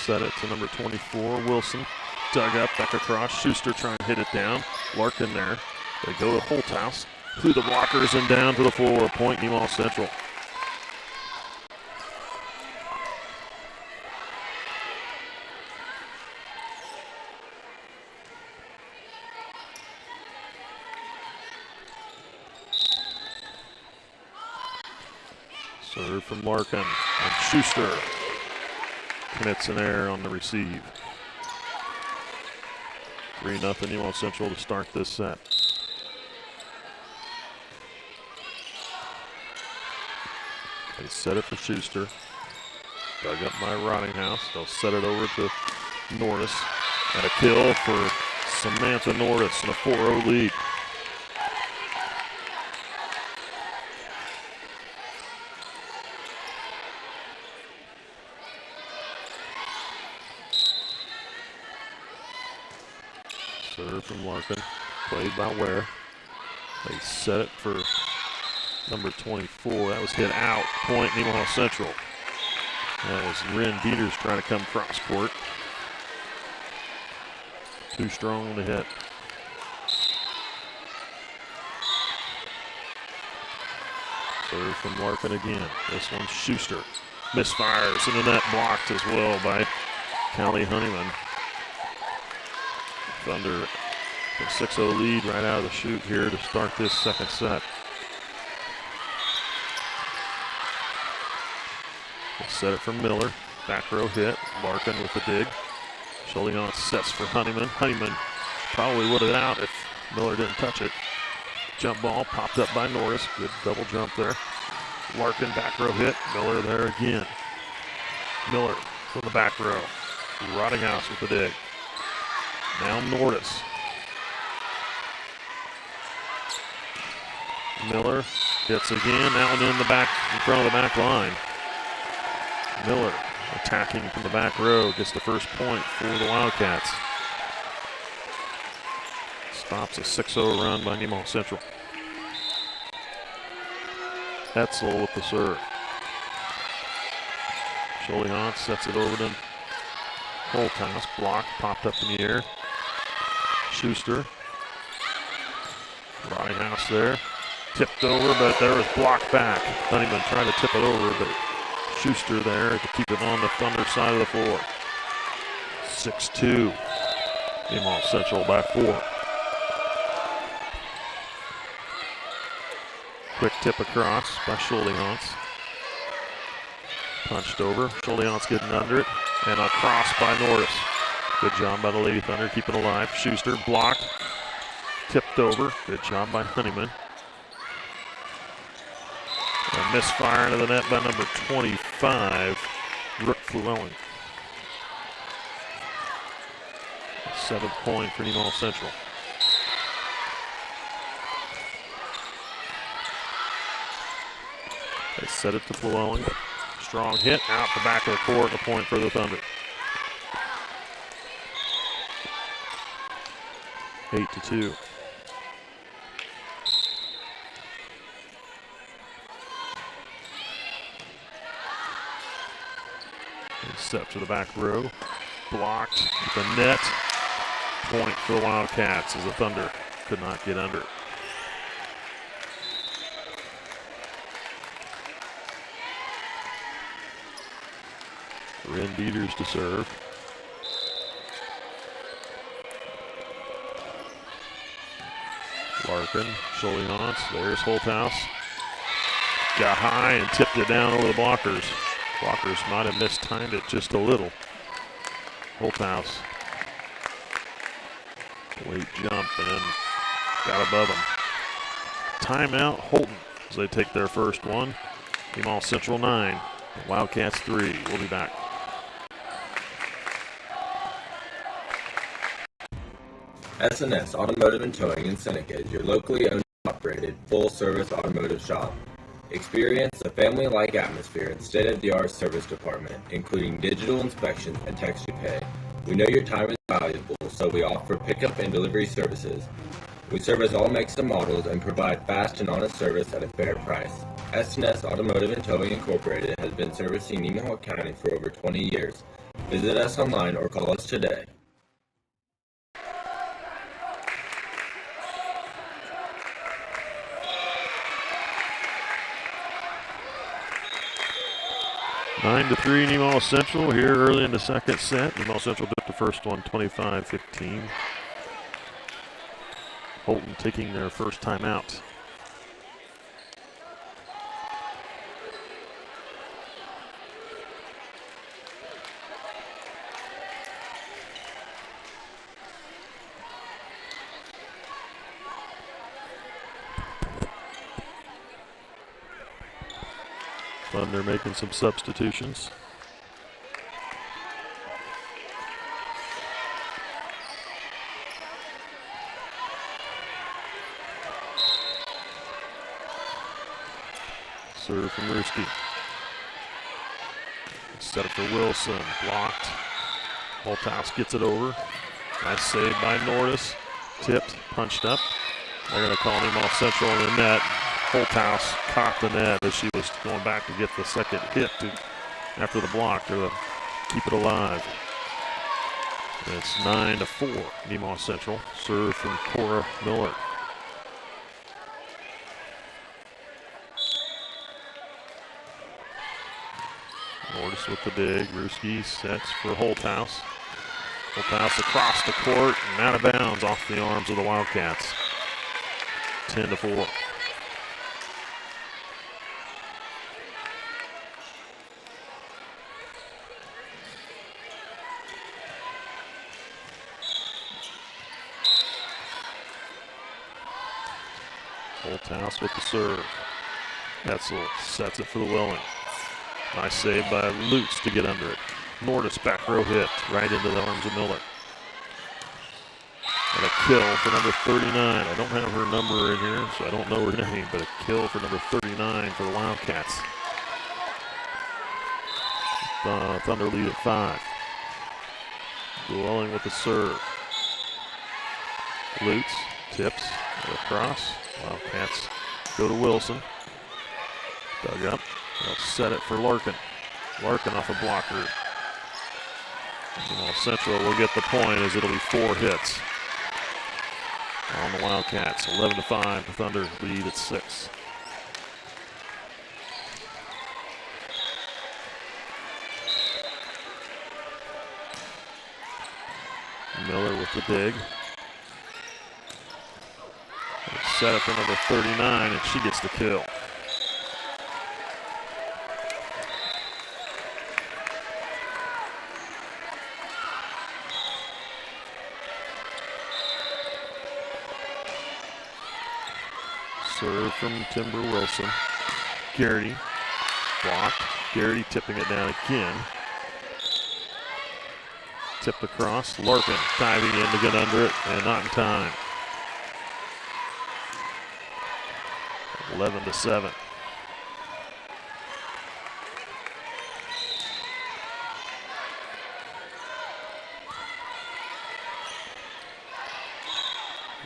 Set it to number 24, Wilson. Dug up, back across. Schuster trying to hit it down. Larkin there. They go to Holthouse. Through the blockers and down to the floor. Point Nemaha Central. Serve from Larkin and Schuster. Commits an error on the receive. 3-0 Nemaha Central to start this set. They set it for Schuster. Dug up by Rottinghouse. They'll set it over to Norris. And a kill for Samantha Norris and a 4-0 lead. Serve from Larkin, played by Ware. They set it for number 24. That was hit out. Point Nemaha Central. That was Ren Dieters trying to come cross court. Too strong on the hit. Serve from Larkin again. This one's Schuster. Misfires and the net blocked as well by Callie Honeyman. Thunder a 6-0 lead right out of the chute here to start this second set. They set it for Miller. Back row hit. Larkin with the dig. Schuldion sets for Honeyman. Honeyman probably would have been out if Miller didn't touch it. Jump ball popped up by Norris. Good double jump there. Larkin back row hit. Miller there again. Miller from the back row. Rottinghouse with the dig. Now Norris. Miller hits again. That one in the back, in front of the back line. Miller attacking from the back row. Gets the first point for the Wildcats. Stops a 6-0 run by Nemaha Central. Hetzel with the serve. Schuldion sets it over to Holthouse. Block popped up in the air. Schuster. Rottinghouse there. Tipped over, but there was blocked back. Honeyman tried to tip it over, but Schuster there to keep it on the Thunder side of the floor. 6-2. Nemaha Central by 4. Quick tip across by Schuldion. Punched over. Schuldion getting under it. And a cross by Norris. Good job by the Lady Thunder, keeping alive. Schuster blocked. Tipped over. Good job by Honeyman. A misfire into the net by number 25, Brooke Llewellyn. 7th point for Nemaha Central. They set it to Llewellyn. Strong hit out the back of the court. A point for the Thunder. 8-2. Step to the back row. Blocked at the net. Point for the Wildcats as the Thunder could not get under it. Ren Dieters to serve. Larkin, Schuldion, there's Holthouse. Got high and tipped it down over the blockers. Blockers might have mistimed it just a little. Holthouse. Late jump and then got above him. Timeout Holton as they take their first one. Nemaha Central 9, Wildcats 3. We'll be back. S&S Automotive and Towing in Seneca is your locally owned and operated full-service automotive shop. Experience a family-like atmosphere and state-of-the-art service department, including digital inspections and text-to pay. We know your time is valuable, so we offer pickup and delivery services. We service all makes and models and provide fast and honest service at a fair price. S&S Automotive and Towing Incorporated has been servicing Nemaha County for over 20 years. Visit us online or call us today. Nine to 3 Nemaha Central here early in the second set. Nemaha Central took the first one 25-15. Holton taking their first time out. Thunder making some substitutions. Serve from Ruski. Set up for Wilson. Blocked. Holthouse gets it over. Nice save by Nordis. Tipped, punched up. They're going to call him off Central in the net. Holthouse caught the net as she was going back to get the second hit after the block to keep it alive. And it's 9-4 Nemaha Central. Serve from Cora Miller. Nordis with the dig. Ruski sets for Holthouse. Holthouse across the court and out of bounds off the arms of the Wildcats. 10-4. Holthouse with the serve. Hetzel sets it for the Welling. Nice save by Lutz to get under it. Nordis back row hit right into the arms of Miller. And a kill for number 39. I don't have her number in here, so I don't know her name, but a kill for number 39 for the Wildcats. Thunder lead at 5. Welling with the serve. Lutz tips across. Wildcats go to Wilson. Dug up. They'll set it for Larkin. Larkin off a blocker. Nemaha Central will get the point as it'll be 4 hits on the Wildcats. 11-5. The Thunder lead at 6. Miller with the dig. Set up for number 39, and she gets the kill. Serve from Timber Wilson. Garrity blocked. Garrity tipping it down again. Tipped across. Larkin diving in to get under it, and not in time. 11-7.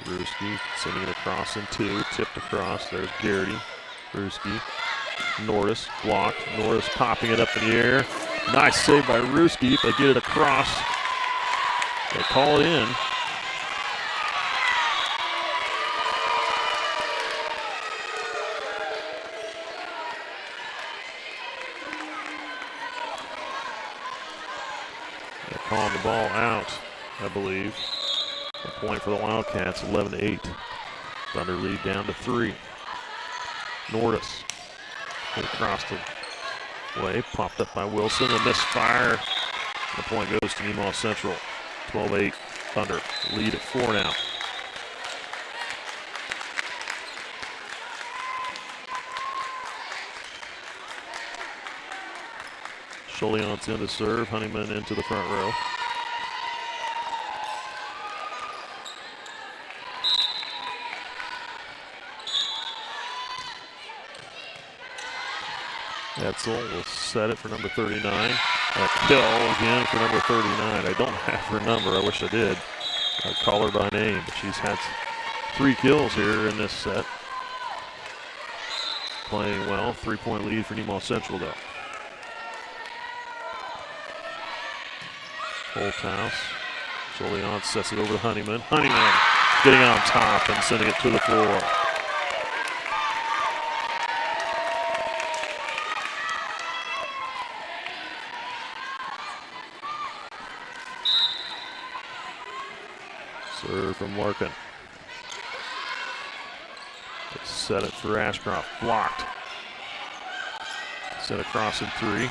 Ruski sending it across in 2. Tipped across. There's Garrity. Ruski. Nordis blocked. Nordis popping it up in the air. Nice save by Ruski. If they get it across, they call it in. Calling the ball out, I believe. A point for the Wildcats, 11-8. Thunder lead down to 3. Nordis across to way, popped up by Wilson, a misfire. The point goes to Nemaha Central. 12-8 Thunder, lead at 4 now. Joliant's in to serve, Honeyman into the front row. Etzel will set it for number 39. A kill again for number 39. I don't have her number. I wish I did. I'd call her by name, but she's had 3 kills here in this set. Playing well. 3-point lead for Nemaha Central, though. Holthouse. Joliant sets it over to Honeyman. Honeyman getting on top and sending it to the floor. Serve from Larkin. Set it for Ashcroft. Blocked. Set across in 3.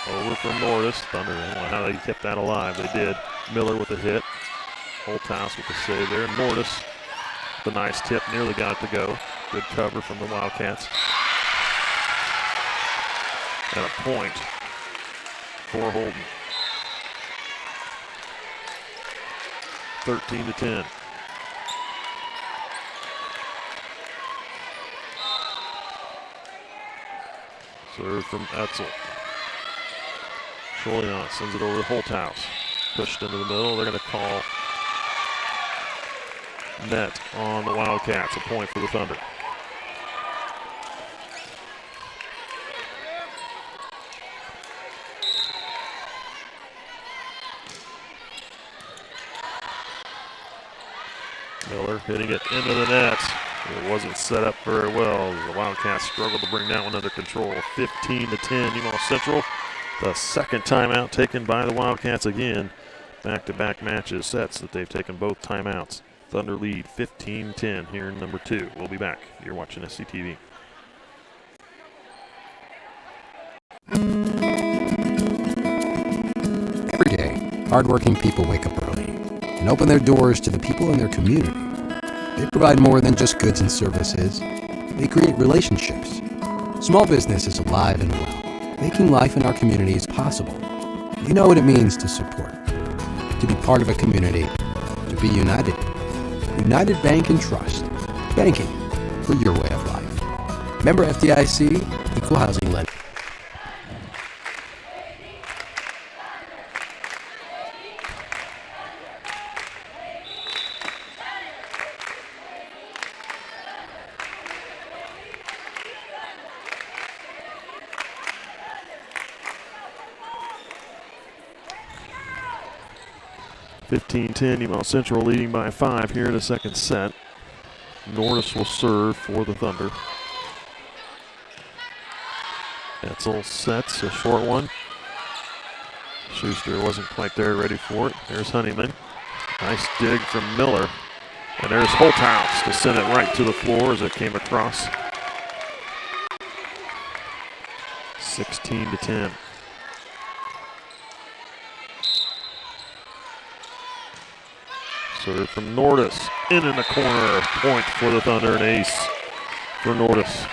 Over from Nordis. Thunder, I don't know how they kept that alive. They did. Miller with a hit. Holthouse with a save there. Nordis with a nice tip. Nearly got it to go. Good cover from the Wildcats. And a point for Holton. 13-10. Serve from Etzel. Joliant sends it over to Holthouse. Pushed into the middle. They're going to call net on the Wildcats. A point for the Thunder. Miller hitting it into the net. It wasn't set up very well. The Wildcats struggled to bring that one under control. 15-10, Nemaha Central. The second timeout taken by the Wildcats again. Back-to-back matches, sets that they've taken both timeouts. Thunder lead 15-10 here in number 2. We'll be back. You're watching SCTV. Every day, hardworking people wake up early and open their doors to the people in their community. They provide more than just goods and services. They create relationships. Small business is alive and well, making life in our communities possible. You know what it means to support, to be part of a community, to be united. United Bank and Trust. Banking for your way of life. Member FDIC, Equal Housing Lender. Nemaha Central leading by 5 here in the second set. Nordis will serve for the Thunder. Etzel sets a short one. Schuster wasn't quite there, ready for it. There's Honeyman. Nice dig from Miller. And there's Holthouse to send it right to the floor as it came across. 16-10. Serve from Nordis. In the corner. Point for the Thunder. An ace for Nordis.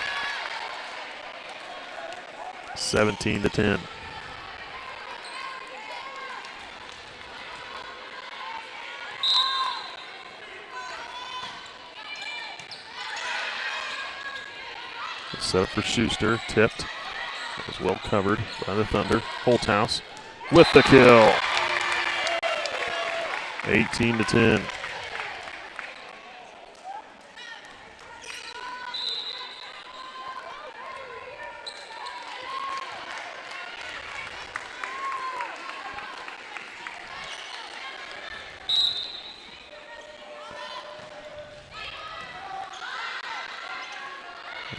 17-10. Set up for Schuster. Tipped. That was well covered by the Thunder. Holthouse with the kill. 18-10.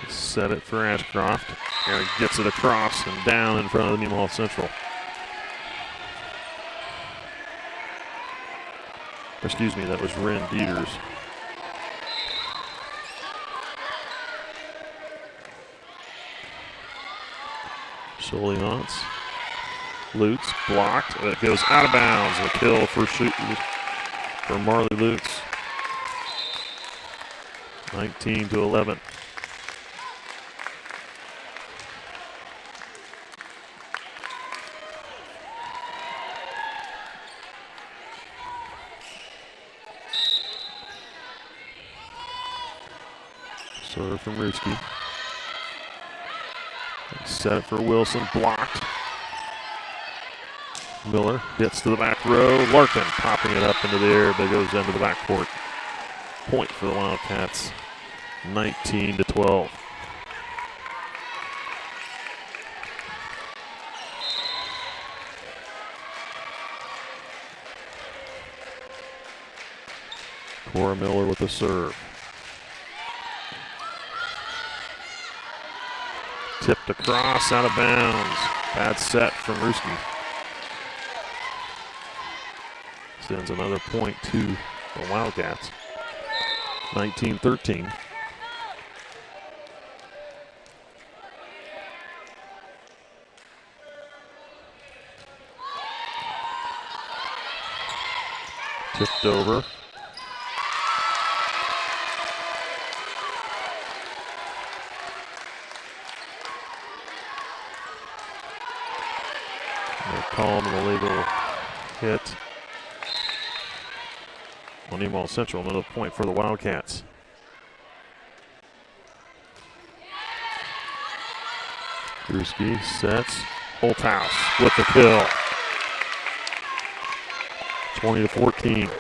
Set it for Ashcroft. And he gets it across and down in front of the Nemaha Central. Excuse me, that was Ren Dieters. Soliance. Lutz blocked. And it goes out of bounds. A kill for Marley Lutz. 19-11. Serve from Ruski. Set it for Wilson, blocked. Miller hits to the back row. Larkin popping it up into the air, but it goes into the backcourt. Point for the Wildcats, 19-12. Cora Miller with the serve. Tipped across, out of bounds. Bad set from Ruski. Sends another point to the Wildcats. 19-13. Tipped over. They're calling an illegal hit on Nemaha Central. Another point for the Wildcats. Druski sets. Holthouse with the kill. 20-14.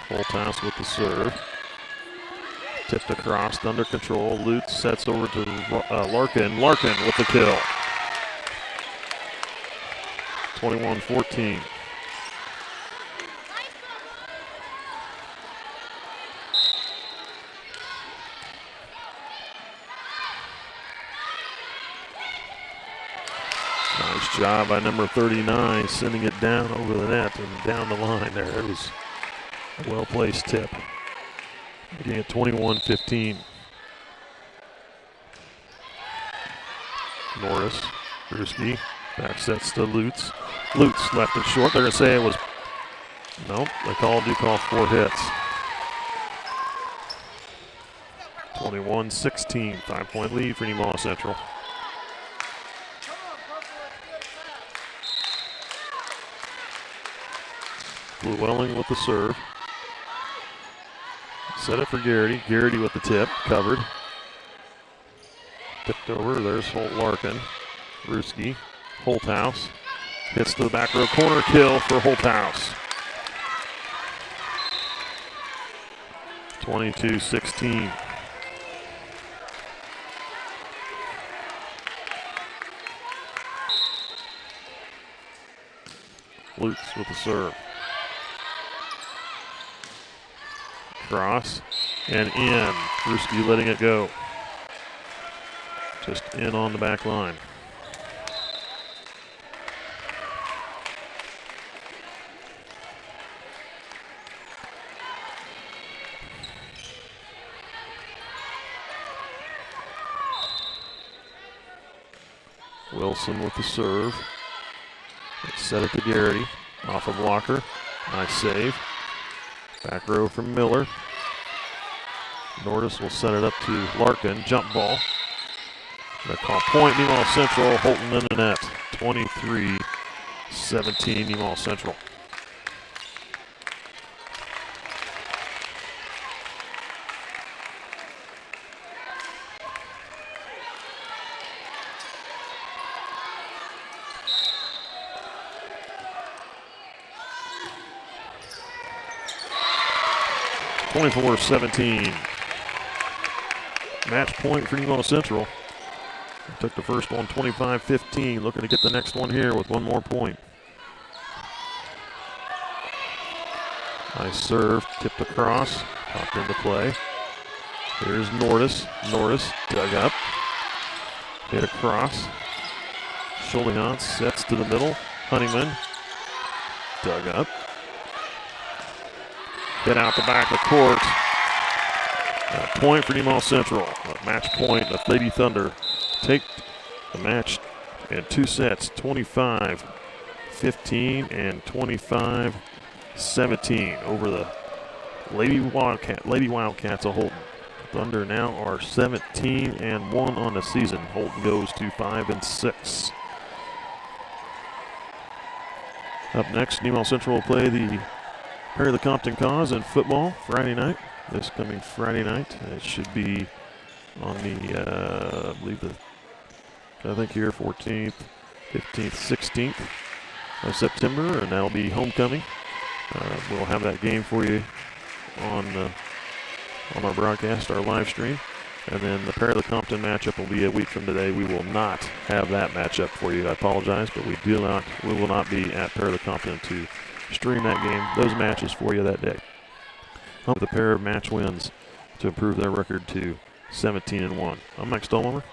Holthouse with the serve. Tipped across, under control. Lutz sets over to Larkin. Larkin with the kill. 21-14. Nice job by number 39, sending it down over the net and down the line there. It was a well-placed tip. Making it 21-15. Norris, Druski, back sets to Lutz. Lutz left it short. They're going to say it was, nope, they do call 4 hits. 21-16, 5-point lead for Nemaha Central. Llewellyn with the serve. Set it for Garrity. Garrity with the tip, covered. Tipped over, there's Holt Larkin. Ruski, Holthouse. Hits to the back row, corner kill for Holthouse. 22-16. Lutz with the serve. Cross and in. Ruski letting it go. Just in on the back line. Wilson with the serve. Set it to Garrity. Off of Walker. Nice save. Back row from Miller. Nordis will set it up to Larkin. Jump ball. They call point Nemaha Central. Holton in the net. 23-17 Nemaha Central. (24-17). Match point for Nemaha Central. They took the first one 25-15. Looking to get the next one here with one more point. Nice serve. Tipped across. Popped into play. Here's Nordis. Norris dug up. Hit across. Schultinghan sets to the middle. Honeyman dug up. Get out the back of the court. A point for Nemaha Central. A match point. The Lady Thunder take the match in 2 sets, 25-15 and 25-17 over the Lady Wildcats of Holton. Thunder now are 17-1 on the season. Holton goes to 5-6. Up next, Nemaha Central will play the Perry the Compton Cause in football Friday night. This coming Friday night. It should be on the, I think here 14th, 15th, 16th of September, and that'll be homecoming. We'll have that game for you on our broadcast, our live stream. And then the Perry the Compton matchup will be a week from today. We will not have that matchup for you. I apologize, but we will not be at Perry the Compton to stream that game, those matches for you that day. Hope the pair of match wins to improve their record to 17-1. I'm Mike Stolmer.